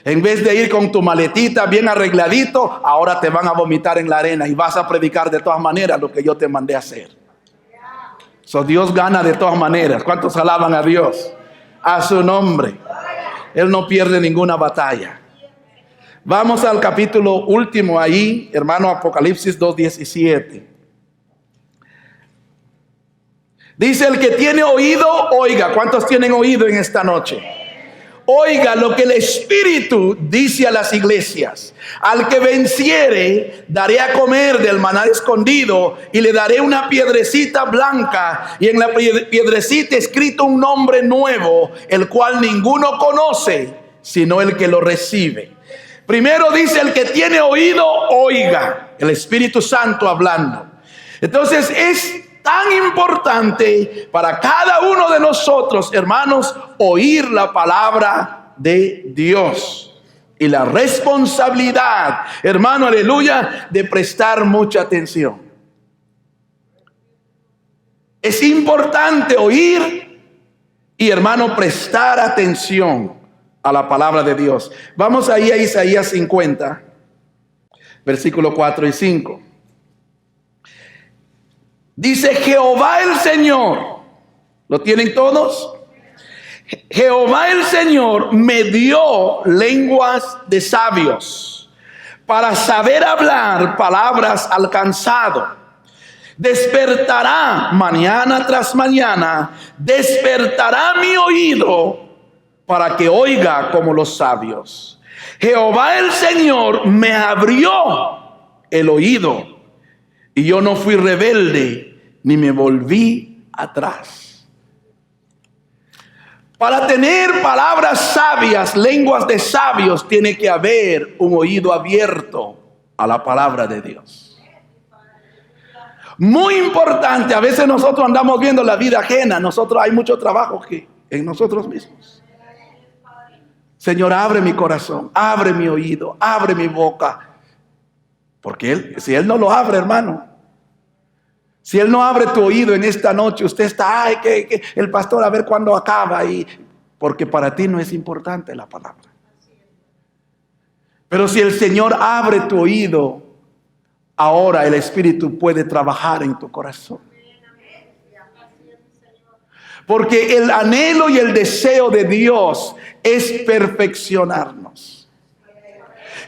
En vez de ir con tu maletita bien arregladito, ahora te van a vomitar en la arena y vas a predicar de todas maneras lo que yo te mandé a hacer. Dios gana de todas maneras. ¿Cuántos alaban a Dios? A su nombre. Él no pierde ninguna batalla. Vamos al capítulo último ahí, hermano, Apocalipsis 2:17. Dice, el que tiene oído, oiga. ¿Cuántos tienen oído en esta noche? Oiga lo que el Espíritu dice a las iglesias. Al que venciere, daré a comer del maná escondido y le daré una piedrecita blanca y en la piedrecita escrito un nombre nuevo, el cual ninguno conoce, sino el que lo recibe. Primero dice, el que tiene oído, oiga. El Espíritu Santo hablando. Entonces es tan importante para cada uno de nosotros, hermanos, oír la palabra de Dios. Y la responsabilidad, hermano, aleluya, de prestar mucha atención. Es importante oír y, hermano, prestar atención a la palabra de Dios. Vamos ahí a Isaías 50, versículo 4 y 5. Dice, Jehová el Señor, ¿lo tienen todos? Jehová el Señor me dio lenguas de sabios para saber hablar palabras al cansado. Despertará mañana tras mañana, despertará mi oído para que oiga como los sabios. Jehová el Señor me abrió el oído y yo no fui rebelde ni me volví atrás. Para tener palabras sabias, lenguas de sabios, tiene que haber un oído abierto a la palabra de Dios. Muy importante, a veces nosotros andamos viendo la vida ajena, nosotros hay mucho trabajo que en nosotros mismos. Señor, abre mi corazón, abre mi oído, abre mi boca. Porque si Él no lo abre, hermano, si Él no abre tu oído en esta noche, usted está, ay, que el pastor a ver cuándo acaba. Porque para ti no es importante la palabra. Pero si el Señor abre tu oído, ahora el Espíritu puede trabajar en tu corazón. Porque el anhelo y el deseo de Dios es perfeccionarnos.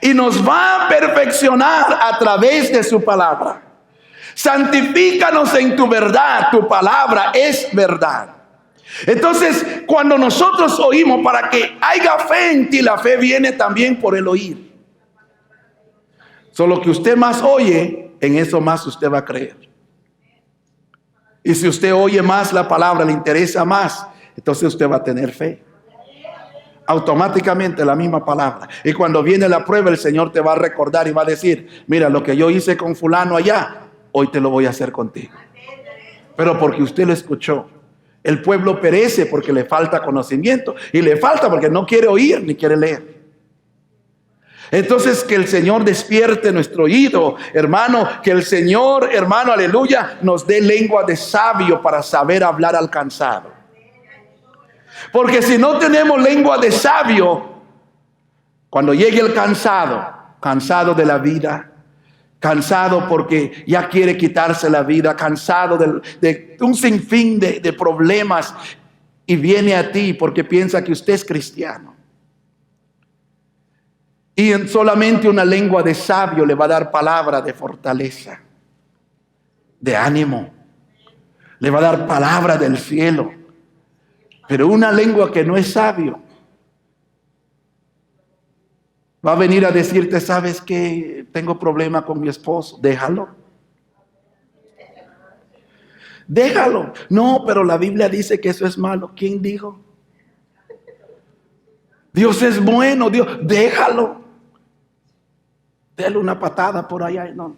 Y nos va a perfeccionar a través de su palabra. Santifícanos en tu verdad, tu palabra es verdad. Entonces, cuando nosotros oímos, para que haya fe en ti, la fe viene también por el oír. Solo que usted más oye, en eso más usted va a creer. Y si usted oye más la palabra, le interesa más, entonces usted va a tener fe. Automáticamente la misma palabra. Y cuando viene la prueba, el Señor te va a recordar y va a decir, mira, lo que yo hice con fulano allá, hoy te lo voy a hacer contigo. Pero porque usted lo escuchó. El pueblo perece porque le falta conocimiento. Y le falta porque no quiere oír ni quiere leer. Entonces que el Señor despierte nuestro oído, hermano. Que el Señor, hermano, aleluya, nos dé lengua de sabio para saber hablar al cansado. Porque si no tenemos lengua de sabio, cuando llegue el cansado de la vida, cansado porque ya quiere quitarse la vida, cansado de un sinfín de problemas, y viene a ti porque piensa que usted es cristiano. Y solamente una lengua de sabio le va a dar palabra de fortaleza, de ánimo. Le va a dar palabra del cielo. Pero una lengua que no es sabio va a venir a decirte, ¿sabes qué? Tengo problema con mi esposo. Déjalo. Déjalo. No, pero la Biblia dice que eso es malo. ¿Quién dijo? Dios es bueno. Dios, déjalo. Dale una patada por allá. No.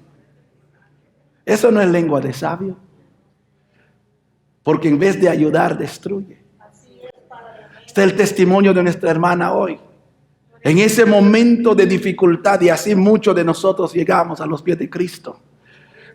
Eso no es lengua de sabio. Porque en vez de ayudar, destruye. Este es el testimonio de nuestra hermana hoy. En ese momento de dificultad, y así muchos de nosotros llegamos a los pies de Cristo.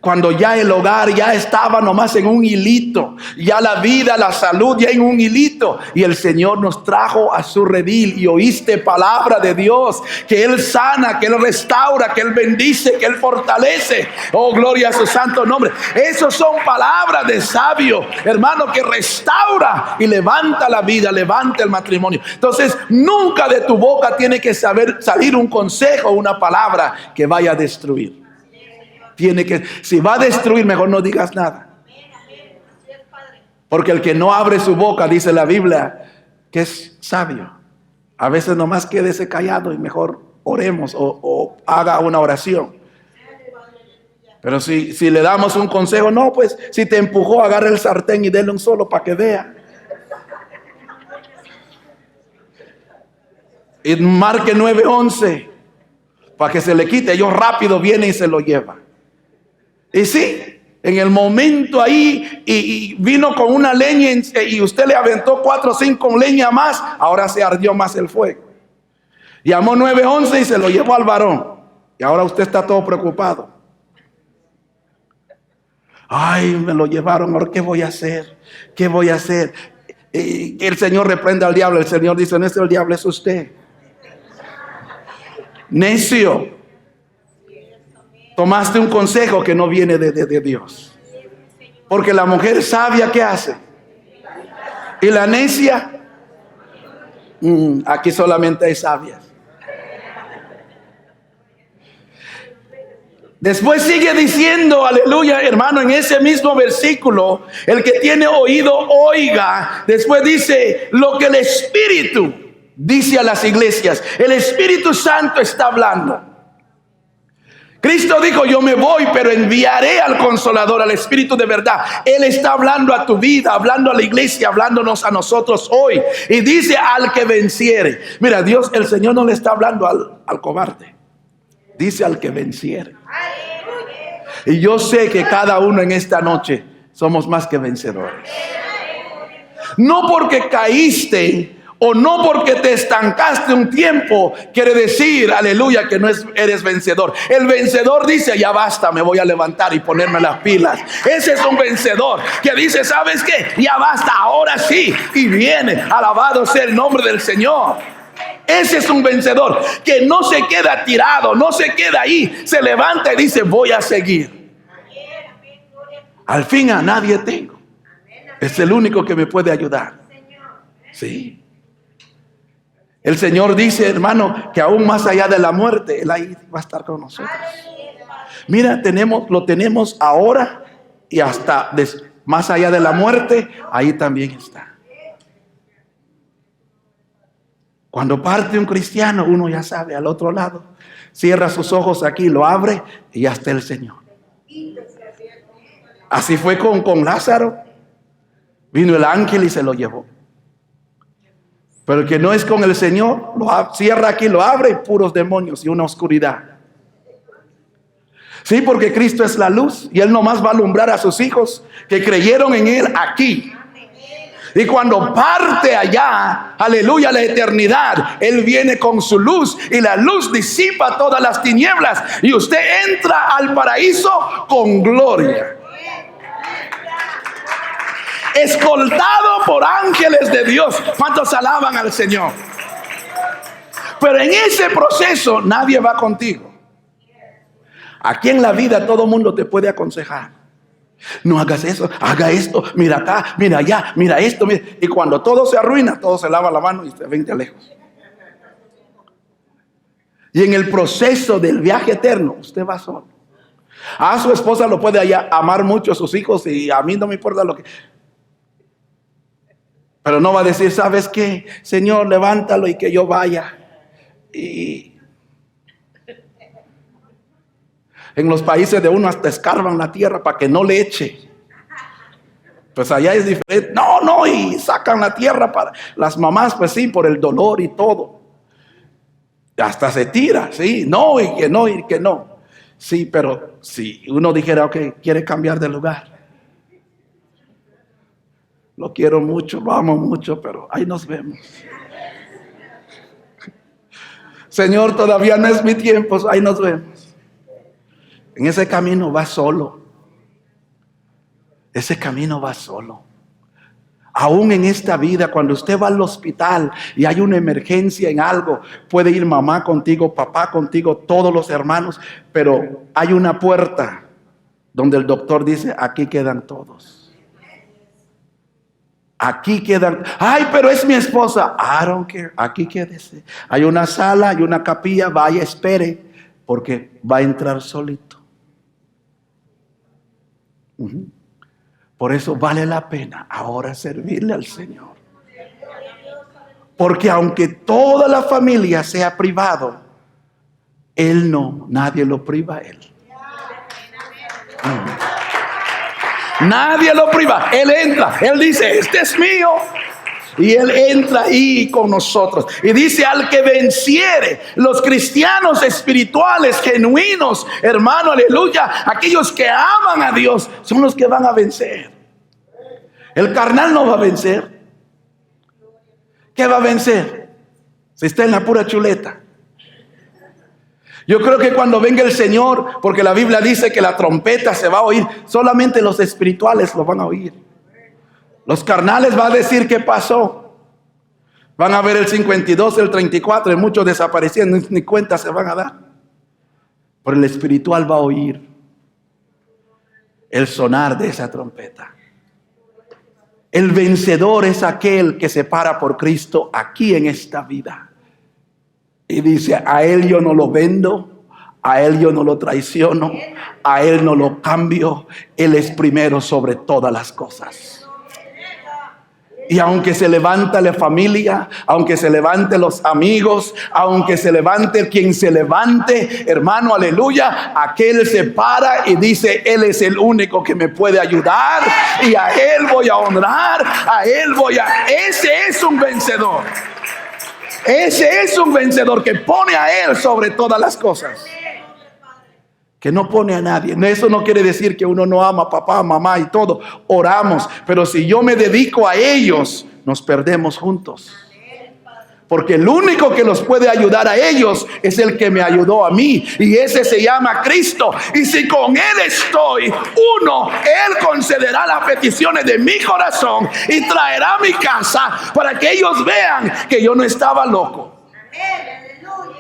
Cuando ya el hogar ya estaba nomás en un hilito, ya la vida, la salud ya en un hilito, y el Señor nos trajo a su redil y oíste palabra de Dios, que Él sana, que Él restaura, que Él bendice, que Él fortalece. Oh, gloria a su santo nombre. Esos son palabras de sabio, hermano, que restaura y levanta la vida, levanta el matrimonio. Entonces, nunca de tu boca tiene que salir un consejo, una palabra que vaya a destruir. Tiene que, si va a destruir, mejor no digas nada. Porque el que no abre su boca, dice la Biblia, que es sabio. A veces nomás quédese callado y mejor oremos o haga una oración. Pero si le damos un consejo, no, pues si te empujó, agarra el sartén y déle un solo para que vea. Y marque 911 para que se le quite. Ellos rápido vienen y se lo llevan. Y sí, en el momento ahí, y vino con una leña y usted le aventó 4 o 5 leñas más, ahora se ardió más el fuego. Llamó 911 y se lo llevó al varón. Y ahora usted está todo preocupado. Ay, me lo llevaron, ahora ¿qué voy a hacer? ¿Qué voy a hacer? Y el Señor reprende al diablo. El Señor dice, no es el diablo, es usted. Necio. Tomaste un consejo que no viene de Dios. Porque la mujer sabia, ¿qué hace? Y la necia, aquí solamente hay sabias. Después sigue diciendo, aleluya, hermano, en ese mismo versículo, el que tiene oído, oiga. Después dice, lo que el Espíritu dice a las iglesias. El Espíritu Santo está hablando. Cristo dijo, yo me voy, pero enviaré al Consolador, al Espíritu de verdad. Él está hablando a tu vida, hablando a la iglesia, hablándonos a nosotros hoy. Y dice, al que venciere. Mira, Dios, el Señor no le está hablando al cobarde. Dice, al que venciere. Y yo sé que cada uno en esta noche somos más que vencedores. No porque caíste o no porque te estancaste un tiempo, quiere decir, aleluya, que no eres vencedor. El vencedor dice, ya basta, me voy a levantar y ponerme las pilas. Ese es un vencedor que dice, ¿sabes qué? Ya basta, ahora sí. Y viene, alabado sea el nombre del Señor. Ese es un vencedor que no se queda tirado, no se queda ahí. Se levanta y dice, voy a seguir. Al fin a nadie tengo. Es el único que me puede ayudar. Sí. El Señor dice, hermano, que aún más allá de la muerte, Él ahí va a estar con nosotros. Mira, lo tenemos ahora y hasta más allá de la muerte, ahí también está. Cuando parte un cristiano, uno ya sabe, al otro lado, cierra sus ojos aquí, lo abre y ya está el Señor. Así fue con Lázaro. Vino el ángel y se lo llevó. Pero el que no es con el Señor, cierra aquí, lo abre y puros demonios y una oscuridad. Sí, porque Cristo es la luz y Él nomás va a alumbrar a sus hijos que creyeron en Él aquí. Y cuando parte allá, aleluya, la eternidad, Él viene con su luz y la luz disipa todas las tinieblas y usted entra al paraíso con gloria. Escoltado por ángeles de Dios. ¿Cuántos alaban al Señor? Pero en ese proceso nadie va contigo. Aquí en la vida todo el mundo te puede aconsejar. No hagas eso, haga esto, mira acá, mira allá, mira esto, mira. Y cuando todo se arruina, todo se lava la mano y se vente lejos. Y en el proceso del viaje eterno, usted va solo. A su esposa lo puede amar mucho, a sus hijos, y a mí no me importa lo que... Pero no va a decir, ¿sabes qué? Señor, levántalo y que yo vaya. Y en los países de uno hasta escarban la tierra para que no le eche. Pues allá es diferente. No, y sacan la tierra para las mamás, pues sí, por el dolor y todo. Hasta se tira, sí, no, y que no, y que no. Sí, pero si uno dijera, ok, quiere cambiar de lugar. Lo quiero mucho, lo amo mucho, pero ahí nos vemos. Señor, todavía no es mi tiempo, ahí nos vemos. En ese camino va solo. Ese camino va solo. Aún en esta vida, cuando usted va al hospital y hay una emergencia en algo, puede ir mamá contigo, papá contigo, todos los hermanos, pero hay una puerta donde el doctor dice, aquí quedan todos. Aquí quedan. Ay, pero es mi esposa. I don't care. Aquí quédese. Hay una sala, hay una capilla. Vaya, espere, porque va a entrar solito. Por eso vale la pena ahora servirle al Señor. Porque aunque toda la familia sea privado, Él no, nadie lo priva a Él. Nadie lo priva. Él entra, Él dice, este es mío. Y Él entra ahí con nosotros. Y dice, al que venciere. Los cristianos espirituales, genuinos, hermano, aleluya, aquellos que aman a Dios, son los que van a vencer. El carnal no va a vencer. ¿Qué va a vencer? Si está en la pura chuleta. Yo creo que cuando venga el Señor, porque la Biblia dice que la trompeta se va a oír, solamente los espirituales lo van a oír. Los carnales va a decir qué pasó. Van a ver el 52, el 34, y muchos desaparecieron, ni cuenta se van a dar. Pero el espiritual va a oír el sonar de esa trompeta. El vencedor es aquel que se para por Cristo aquí en esta vida. Y dice, a Él yo no lo vendo, a Él yo no lo traiciono, a Él no lo cambio. Él es primero sobre todas las cosas. Y aunque se levanta la familia, aunque se levante los amigos, aunque se levante quien se levante, hermano, aleluya, aquel se para y dice: Él es el único que me puede ayudar y a Él voy a honrar, a Él voy a... Ese es un vencedor. Ese es un vencedor que pone a Él sobre todas las cosas, que no pone a nadie. Eso no quiere decir que uno no ama a papá, mamá y todo. Oramos, pero si yo me dedico a ellos, nos perdemos juntos. Porque el único que los puede ayudar a ellos es el que me ayudó a mí, y ese se llama Cristo. Y si con Él estoy, Él concederá las peticiones de mi corazón y traerá a mi casa para que ellos vean que yo no estaba loco.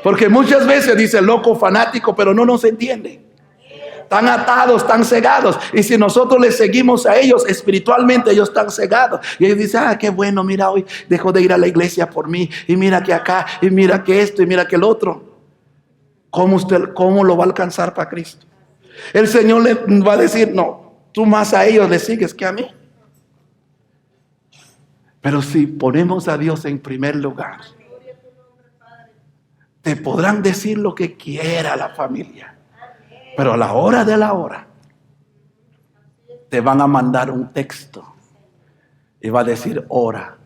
Porque muchas veces dice loco, fanático, pero no nos entiende. Están atados, están cegados. Y si nosotros les seguimos a ellos espiritualmente, ellos están cegados. Y ellos dicen: qué bueno, mira, hoy dejó de ir a la iglesia por mí. Y mira que acá, y mira que esto, y mira que el otro. ¿Cómo lo va a alcanzar para Cristo? El Señor le va a decir: no, tú más a ellos le sigues que a mí. Pero si ponemos a Dios en primer lugar, te podrán decir lo que quiera la familia, pero a la hora de la hora te van a mandar un texto y va a decir: ora.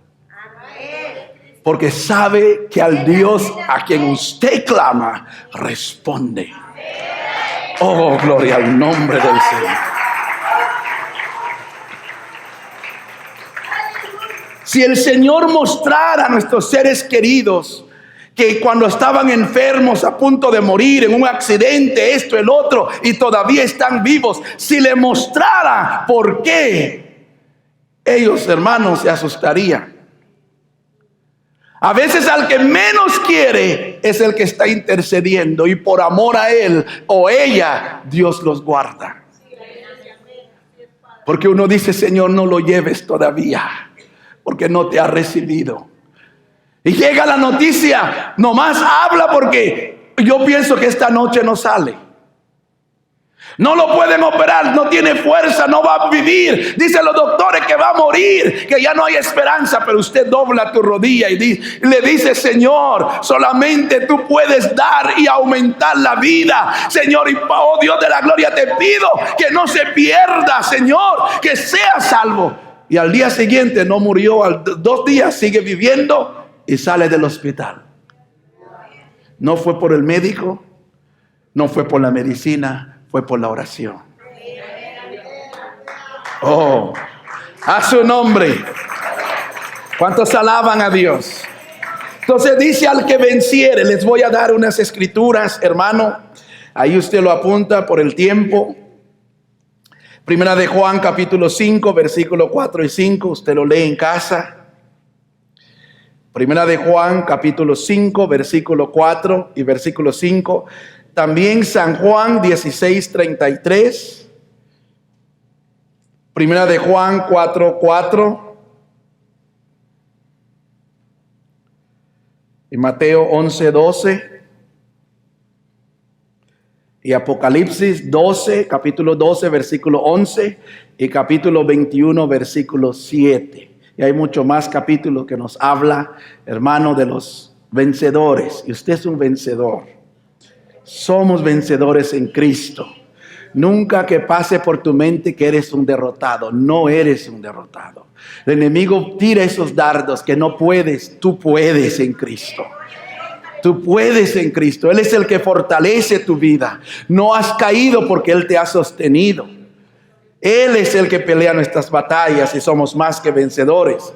Porque sabe que al Dios a quien usted clama responde. Oh, gloria al nombre del Señor. Si el Señor mostrara a nuestros seres queridos que cuando estaban enfermos, a punto de morir en un accidente, esto, el otro, y todavía están vivos, si le mostrara por qué, ellos, hermanos, se asustarían. A veces al que menos quiere es el que está intercediendo, y por amor a él o ella, Dios los guarda. Porque uno dice: Señor, no lo lleves todavía, porque no te ha recibido. Y llega la noticia: nomás habla porque yo pienso que esta noche no sale. No lo pueden operar, no tiene fuerza, no va a vivir. Dicen los doctores que va a morir, que ya no hay esperanza. Pero usted dobla tu rodilla y le dice: Señor, solamente tú puedes dar y aumentar la vida. Señor, y oh Dios de la gloria, te pido que no se pierda, Señor, que sea salvo. Y al día siguiente no murió, al 2 días sigue viviendo y sale del hospital. No fue por el médico, no fue por la medicina, fue por la oración. Oh, a su nombre. ¿Cuántos alaban a Dios? Entonces dice: al que venciere. Les voy a dar unas escrituras, hermano. Ahí usted lo apunta por el tiempo. Primera de Juan, capítulo 5, versículo 4 y 5. Usted lo lee en casa. Primera de Juan, capítulo 5, versículo 4 y versículo 5. También San Juan 16:33. Primera de Juan 4:4. Y Mateo 11:12. Y Apocalipsis 12, capítulo 12, versículo 11. Y capítulo 21, versículo 7. Y hay mucho más capítulos que nos habla, hermano, de los vencedores. Y usted es un vencedor. Somos vencedores en Cristo. Nunca que pase por tu mente que eres un derrotado. No eres un derrotado. El enemigo tira esos dardos que no puedes. Tú puedes en Cristo. Tú puedes en Cristo. Él es el que fortalece tu vida. No has caído porque Él te ha sostenido. Él es el que pelea nuestras batallas y somos más que vencedores.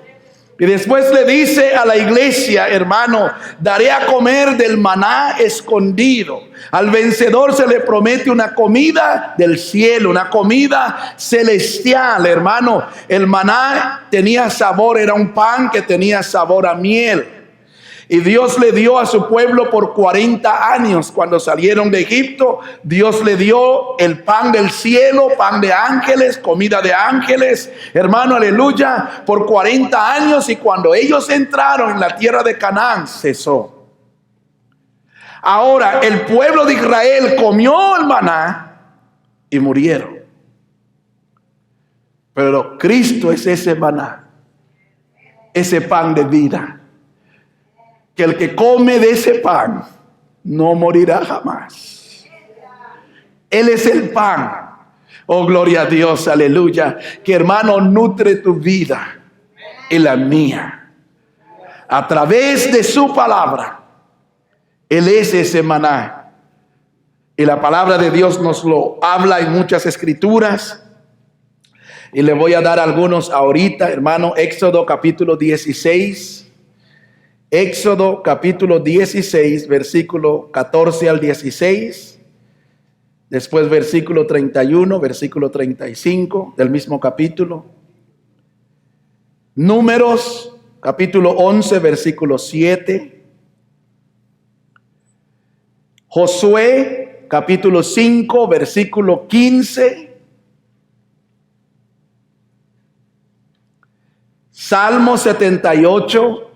Y después le dice a la iglesia: hermano, daré a comer del maná escondido. Al vencedor se le promete una comida del cielo, una comida celestial, hermano. El maná tenía sabor, era un pan que tenía sabor a miel. Y Dios le dio a su pueblo por 40 años. Cuando salieron de Egipto, Dios le dio el pan del cielo, pan de ángeles, comida de ángeles. Hermano, aleluya, por 40 años. Y cuando ellos entraron en la tierra de Canaán, cesó. Ahora, el pueblo de Israel comió el maná y murieron. Pero Cristo es ese maná. ese pan de vida. Que el que come de ese pan no morirá jamás. Él es el pan. Oh, gloria a Dios, aleluya. Que hermano, nutre tu vida y la mía. A través de su palabra. Él es ese maná. Y la palabra de Dios nos lo habla en muchas escrituras. Y le voy a dar algunos ahorita, hermano. Éxodo capítulo 16. Éxodo capítulo 16, versículo 14 al 16. Después versículo 31, versículo 35 del mismo capítulo. Números capítulo 11, versículo 7. Josué capítulo 5, versículo 15. Salmo 78,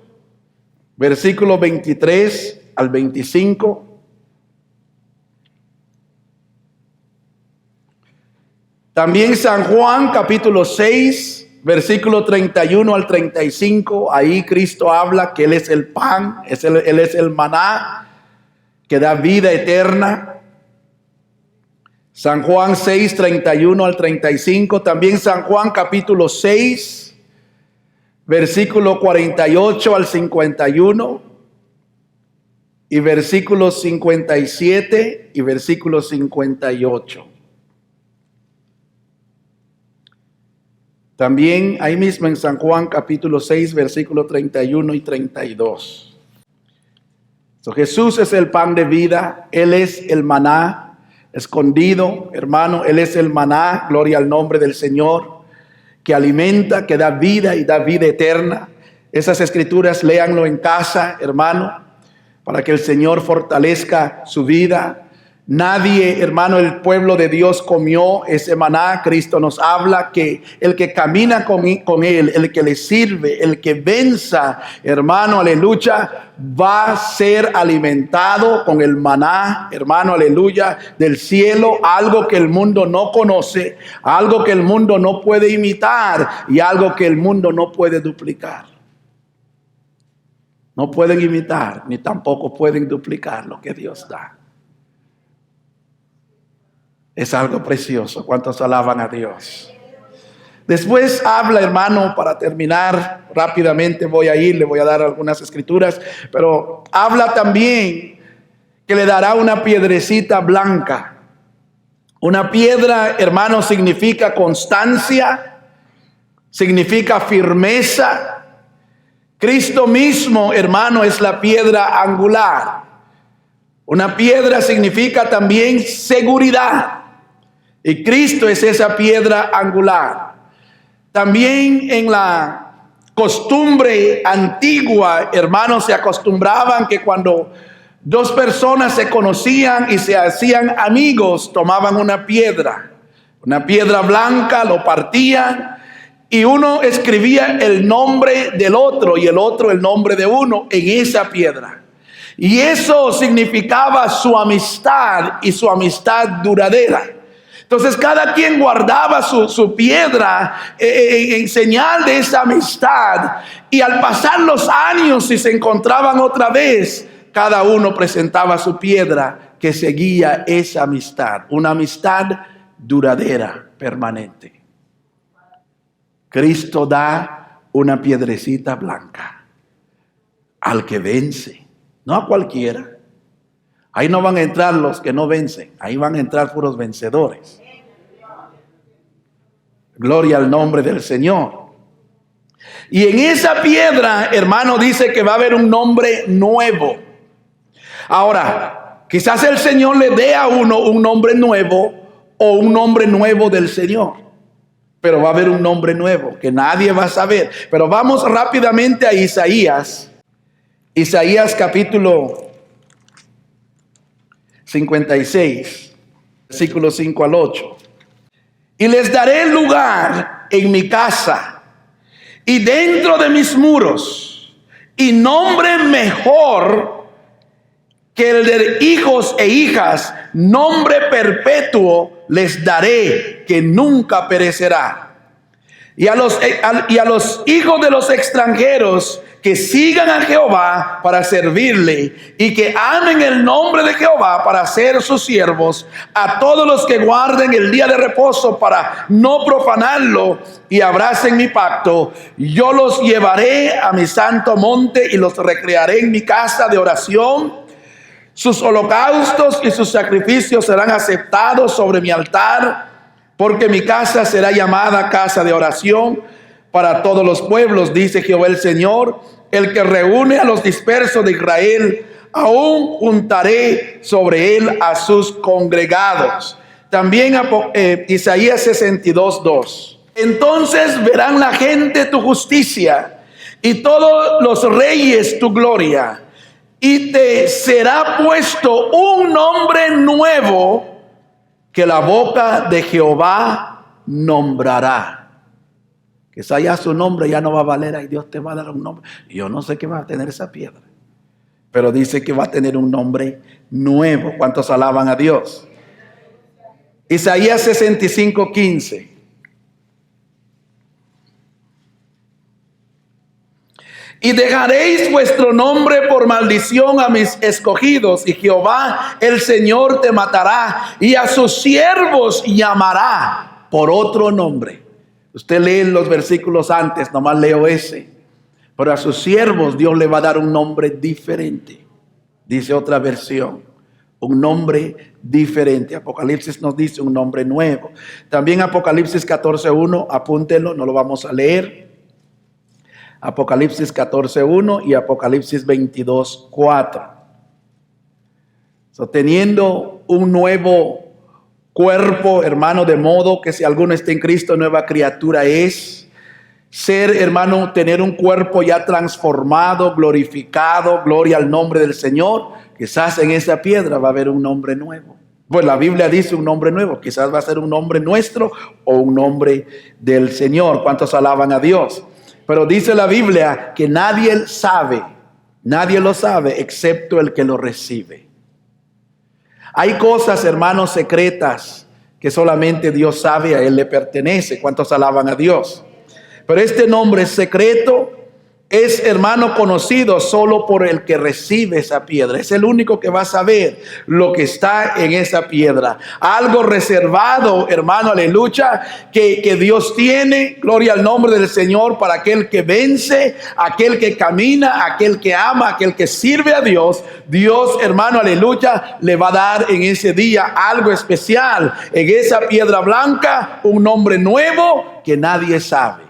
versículo 23 al 25. También San Juan capítulo 6, versículo 31 al 35. Ahí Cristo habla que Él es el pan, Él es el maná que da vida eterna. San Juan 6, 31 al 35. También San Juan capítulo 6, versículo 48 al 51. Y versículos 57 y versículo 58. También ahí mismo en San Juan capítulo 6, versículo 31 y 32. Jesús es el pan de vida. Él es el maná escondido, hermano. Él es el maná, gloria al nombre del Señor, que alimenta, que da vida y da vida eterna. Esas escrituras léanlo en casa, hermano, para que el Señor fortalezca su vida. Nadie, hermano, el pueblo de Dios comió ese maná. Cristo nos habla que el que camina con Él, el que le sirve, el que venza, hermano, aleluya, va a ser alimentado con el maná, hermano, aleluya, del cielo. Algo que el mundo no conoce, algo que el mundo no puede imitar y algo que el mundo no puede duplicar. No pueden imitar ni tampoco pueden duplicar lo que Dios da. Es algo precioso. ¿Cuántos alaban a Dios? Después habla, hermano, para terminar rápidamente le voy a dar algunas escrituras, pero habla también que le dará una piedrecita blanca. Una piedra, hermano, significa constancia, significa firmeza. Cristo mismo, hermano, es la piedra angular. Una piedra significa también seguridad. Y Cristo es esa piedra angular. También en la costumbre antigua, hermanos, se acostumbraban que cuando dos personas se conocían y se hacían amigos, tomaban una piedra blanca, lo partían y uno escribía el nombre del otro y el otro el nombre de uno en esa piedra. Y eso significaba su amistad y su amistad duradera. Entonces cada quien guardaba su piedra en señal de esa amistad. Y al pasar los años y se encontraban otra vez, cada uno presentaba su piedra que seguía esa amistad. Una amistad duradera, permanente. Cristo da una piedrecita blanca al que vence, no a cualquiera. Ahí no van a entrar los que no vencen, ahí van a entrar puros vencedores. Gloria al nombre del Señor. Y en esa piedra, hermano, dice que va a haber un nombre nuevo. Ahora, quizás el Señor le dé a uno un nombre nuevo o un nombre nuevo del Señor. Pero va a haber un nombre nuevo que nadie va a saber. Pero vamos rápidamente a Isaías. Isaías capítulo 56, versículos 5 al 8. Y les daré lugar en mi casa y dentro de mis muros, y nombre mejor que el de hijos e hijas, nombre perpetuo les daré que nunca perecerá. y a los hijos de los extranjeros que sigan a Jehová para servirle y que amen el nombre de Jehová para ser sus siervos, a todos los que guarden el día de reposo para no profanarlo y abracen mi pacto, yo los llevaré a mi santo monte y los recrearé en mi casa de oración. Sus holocaustos y sus sacrificios serán aceptados sobre mi altar, porque mi casa será llamada casa de oración para todos los pueblos, dice Jehová el Señor, el que reúne a los dispersos de Israel. Aún juntaré sobre él a sus congregados. También Isaías 62:2. Entonces verán la gente tu justicia y todos los reyes tu gloria, y te será puesto un nombre nuevo que la boca de Jehová nombrará. Quizá ya su nombre ya no va a valer. Ay, Dios te va a dar un nombre. Yo no sé qué va a tener esa piedra, pero dice que va a tener un nombre nuevo. ¿Cuántos alaban a Dios? Isaías 65:15. Y dejaréis vuestro nombre por maldición a mis escogidos, y Jehová el Señor te matará, y a sus siervos llamará por otro nombre. Usted lee los versículos antes, nomás leo ese. Pero a sus siervos Dios le va a dar un nombre diferente. Dice otra versión, un nombre diferente. Apocalipsis nos dice un nombre nuevo. También Apocalipsis 14:1, apúntenlo, no lo vamos a leer. Apocalipsis 14:1 y Apocalipsis 22:4. Teniendo un nuevo cuerpo, hermano, de modo que si alguno está en Cristo, nueva criatura es. Ser, hermano, tener un cuerpo ya transformado, glorificado, gloria al nombre del Señor. Quizás en esa piedra va a haber un nombre nuevo. Pues la Biblia dice un nombre nuevo. Quizás va a ser un nombre nuestro o un nombre del Señor. ¿Cuántos alaban a Dios? Pero dice la Biblia que nadie lo sabe excepto el que lo recibe. Hay cosas, hermanos, secretas que solamente Dios sabe, a Él le pertenece. ¿Cuántos alaban a Dios? Pero este nombre secreto es, hermano, conocido solo por el que recibe esa piedra. Es el único que va a saber lo que está en esa piedra. Algo reservado, hermano, aleluya, que Dios tiene, gloria al nombre del Señor, para aquel que vence, aquel que camina, aquel que ama, aquel que sirve a Dios. Dios, hermano, aleluya, le va a dar en ese día algo especial. En esa piedra blanca, un nombre nuevo que nadie sabe.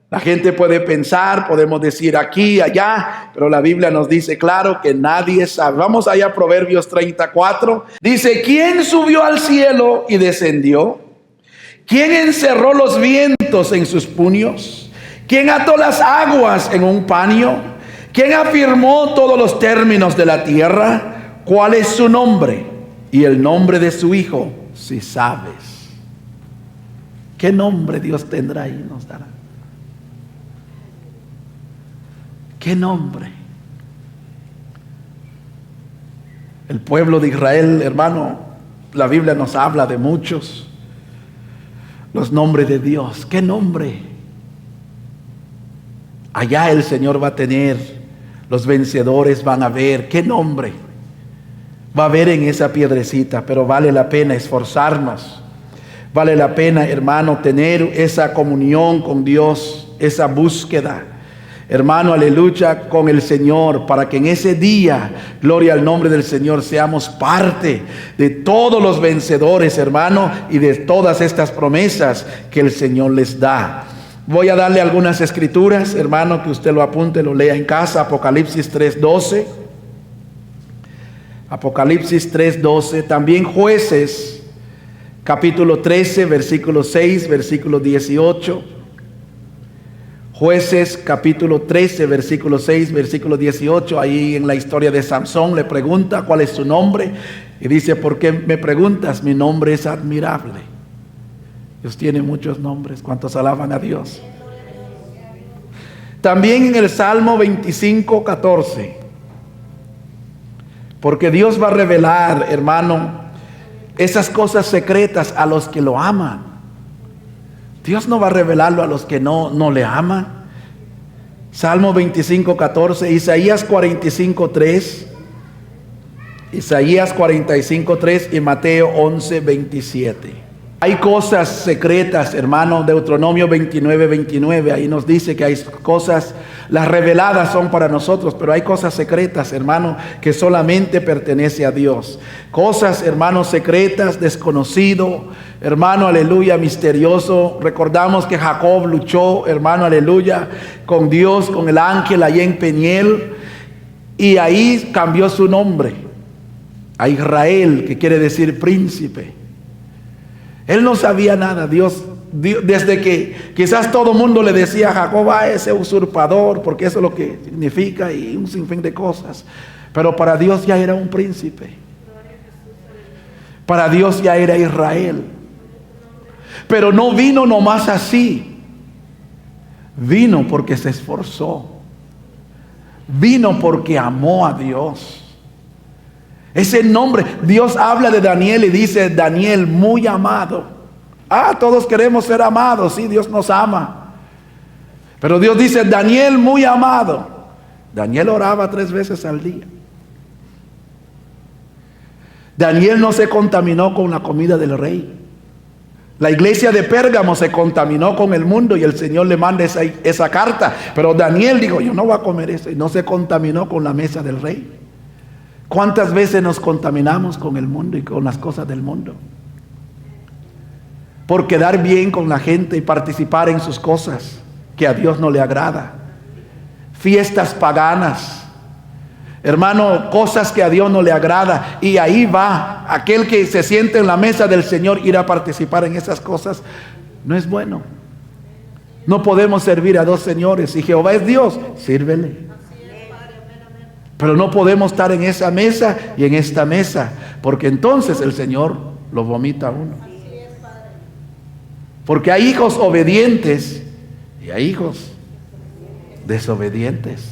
La gente puede pensar, podemos decir aquí, allá, pero la Biblia nos dice claro que nadie sabe. Vamos allá a Proverbios 34. Dice, ¿quién subió al cielo y descendió? ¿Quién encerró los vientos en sus puños? ¿Quién ató las aguas en un paño? ¿Quién afirmó todos los términos de la tierra? ¿Cuál es su nombre? Y el nombre de su hijo, si sabes. ¿Qué nombre Dios tendrá y nos dará? ¿Qué nombre? El pueblo de Israel, hermano, la Biblia nos habla de muchos. Los nombres de Dios. ¿Qué nombre? Allá el Señor va a tener, los vencedores van a ver. ¿Qué nombre va a haber en esa piedrecita? Pero vale la pena esforzarnos. Vale la pena, hermano, tener esa comunión con Dios, esa búsqueda, hermano, aleluya, con el Señor, para que en ese día, gloria al nombre del Señor, seamos parte de todos los vencedores, hermano, y de todas estas promesas que el Señor les da. Voy a darle algunas escrituras, hermano, que usted lo apunte, lo lea en casa. Apocalipsis 3:12. Apocalipsis 3:12. También Jueces, capítulo 13, versículo 6, versículo 18. Jueces capítulo 13, versículo 6, versículo 18. Ahí en la historia de Samson le pregunta cuál es su nombre. Y dice, ¿por qué me preguntas? Mi nombre es admirable. Dios tiene muchos nombres. ¿Cuántos alaban a Dios? También en el Salmo 25:14. Porque Dios va a revelar, hermano, esas cosas secretas a los que lo aman. Dios no va a revelarlo a los que no le aman. Salmo 25:14, Isaías 45:3, Isaías 45:3 y Mateo 11:27. Hay cosas secretas, hermano. Deuteronomio 29:29, ahí nos dice que hay cosas, las reveladas son para nosotros, pero hay cosas secretas, hermano, que solamente pertenece a Dios. Cosas, hermano, secretas, desconocido, hermano, aleluya, misterioso. Recordamos que Jacob luchó, hermano, aleluya, con Dios, con el ángel allá en Peniel, y ahí cambió su nombre a Israel, que quiere decir príncipe. Él no sabía nada. Dios, desde que quizás todo el mundo le decía a Jacob, ese usurpador, porque eso es lo que significa, y un sinfín de cosas. Pero para Dios ya era un príncipe. Para Dios ya era Israel. Pero no vino nomás así. Vino porque se esforzó. Vino porque amó a Dios. Ese nombre, Dios habla de Daniel y dice, Daniel muy amado. Todos queremos ser amados, sí, Dios nos ama. Pero Dios dice, Daniel muy amado. Daniel oraba 3 veces al día. Daniel no se contaminó con la comida del rey. La iglesia de Pérgamo se contaminó con el mundo y el Señor le manda esa carta. Pero Daniel dijo, yo no voy a comer eso, y no se contaminó con la mesa del rey. ¿Cuántas veces nos contaminamos con el mundo y con las cosas del mundo? Por quedar bien con la gente y participar en sus cosas que a Dios no le agrada. Fiestas paganas, hermano, cosas que a Dios no le agrada. Y ahí va aquel que se siente en la mesa del Señor, ir a participar en esas cosas. No es bueno. No podemos servir a 2 señores. Si Jehová es Dios, sírvele. Pero no podemos estar en esa mesa y en esta mesa, porque entonces el Señor lo vomita a uno. Porque hay hijos obedientes y hay hijos desobedientes.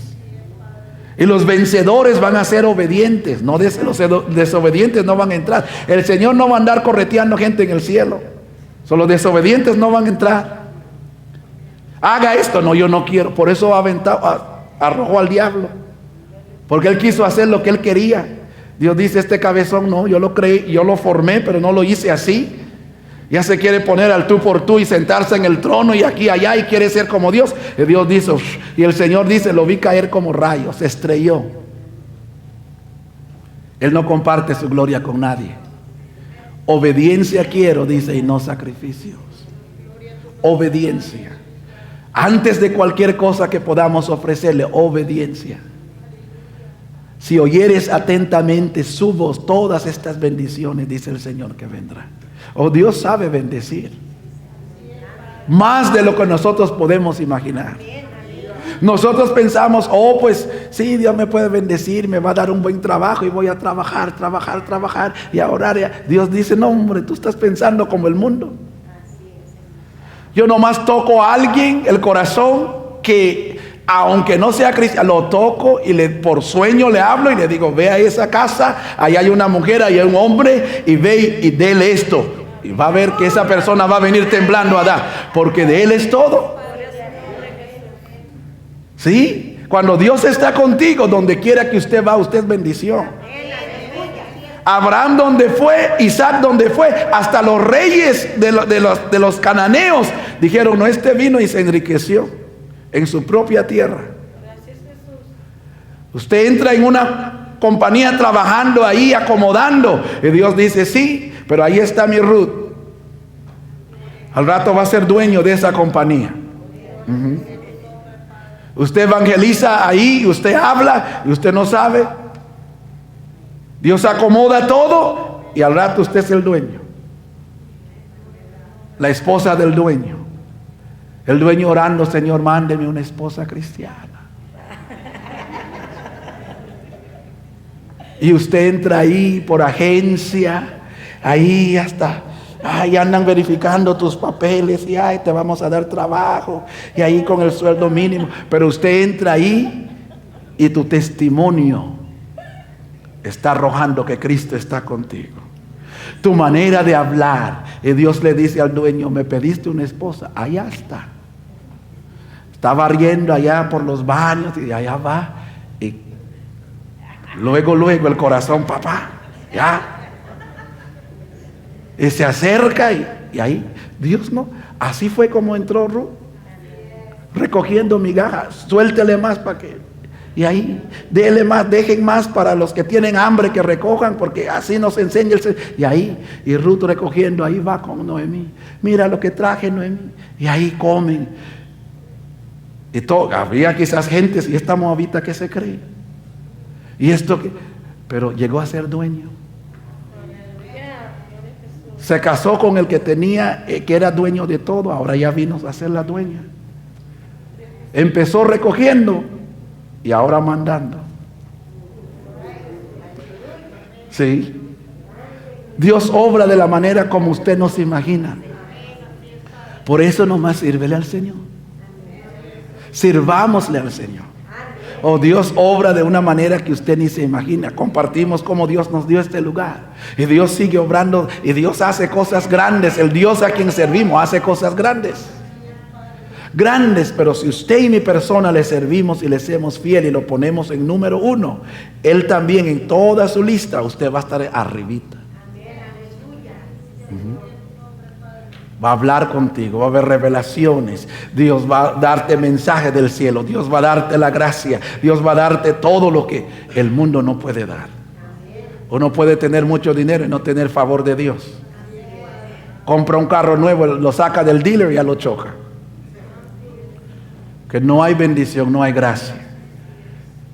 Y los vencedores van a ser obedientes, no los desobedientes no van a entrar. El Señor no va a andar correteando gente en el cielo. Los desobedientes no van a entrar. Haga esto, no, yo no quiero. Por eso arrojó al diablo. Porque él quiso hacer lo que él quería. Dios dice, este cabezón no, yo lo creí, yo lo formé, pero no lo hice así. Ya se quiere poner al tú por tú y sentarse en el trono y aquí allá y quiere ser como Dios. Y Dios dice, y el Señor dice, lo vi caer como rayo, se estrelló. Él no comparte su gloria con nadie. Obediencia quiero, dice, y no sacrificios. Obediencia. Antes de cualquier cosa que podamos ofrecerle, obediencia. Si oyeres atentamente su voz, todas estas bendiciones, dice el Señor, que vendrán. Dios sabe bendecir. Más de lo que nosotros podemos imaginar. Nosotros pensamos, pues sí, Dios me puede bendecir, me va a dar un buen trabajo y voy a trabajar y a orar. Dios dice, no hombre, tú estás pensando como el mundo. Yo nomás toco a alguien el corazón que, aunque no sea cristiano, lo toco y por sueño le hablo y le digo, ve a esa casa, ahí hay una mujer, ahí hay un hombre, y ve y dele esto. Y va a ver que esa persona va a venir temblando a dar, porque de Él es todo. ¿Sí? Cuando Dios está contigo, donde quiera que usted va, usted es bendición. Abraham donde fue, Isaac donde fue, hasta los reyes de los cananeos dijeron, no, este vino y se enriqueció en su propia tierra. Usted entra en una compañía trabajando ahí, acomodando, y Dios dice, sí, pero ahí está mi Ruth. Al rato va a ser dueño de esa compañía. Usted evangeliza ahí, usted habla y usted no sabe. Dios acomoda todo y al rato usted es el dueño. La esposa del dueño. El dueño orando, Señor, mándeme una esposa cristiana. Y usted entra ahí por agencia, ahí hasta, andan verificando tus papeles y te vamos a dar trabajo y ahí con el sueldo mínimo. Pero usted entra ahí y tu testimonio está arrojando que Cristo está contigo. tu manera de hablar. Y Dios le dice al dueño, me pediste una esposa, allá está. Está barriendo allá por los baños y allá va. Y luego el corazón, papá, ya. Y se acerca y ahí, Dios no. Así fue como entró Ruth, recogiendo migajas. Suéltele más para que, y ahí, déle más, dejen más para los que tienen hambre que recojan, porque así nos enseña el Señor. Y ahí, y Ruth recogiendo, ahí va con Noemí. Mira lo que traje, Noemí. Y ahí comen. Y todo, había quizás gentes, y esta moabita que se cree. Y esto que, pero llegó a ser dueño. Se casó con el que tenía, que era dueño de todo. Ahora ya vino a ser la dueña. Empezó recogiendo y ahora mandando. Sí. Dios obra de la manera como usted no se imagina. Por eso nomás sírvele al Señor. Sirvámosle al Señor. Oh, Dios obra de una manera que usted ni se imagina. Compartimos cómo Dios nos dio este lugar. Y Dios sigue obrando. Y Dios hace cosas grandes. El Dios a quien servimos hace cosas grandes. Grandes, pero si usted y mi persona le servimos y le seamos fiel y lo ponemos en número 1, Él también en toda su lista, usted va a estar arribita. Va a hablar contigo, va a haber revelaciones. Dios va a darte mensajes del cielo. Dios va a darte la gracia. Dios va a darte todo lo que el mundo no puede dar. Uno puede tener mucho dinero y no tener favor de Dios. Compra un carro nuevo, lo saca del dealer y ya lo choca. Que no hay bendición, no hay gracia.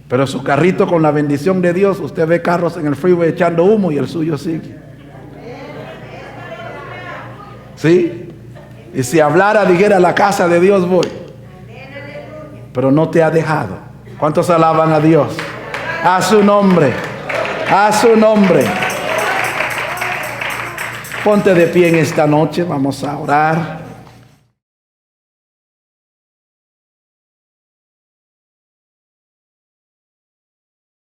Pero su carrito con la bendición de Dios, usted ve carros en el freeway echando humo y el suyo sigue. ¿Sí? Y si hablara, dijera, a la casa de Dios voy. Pero no te ha dejado. ¿Cuántos alaban a Dios? A su nombre. A su nombre. Ponte de pie en esta noche, vamos a orar.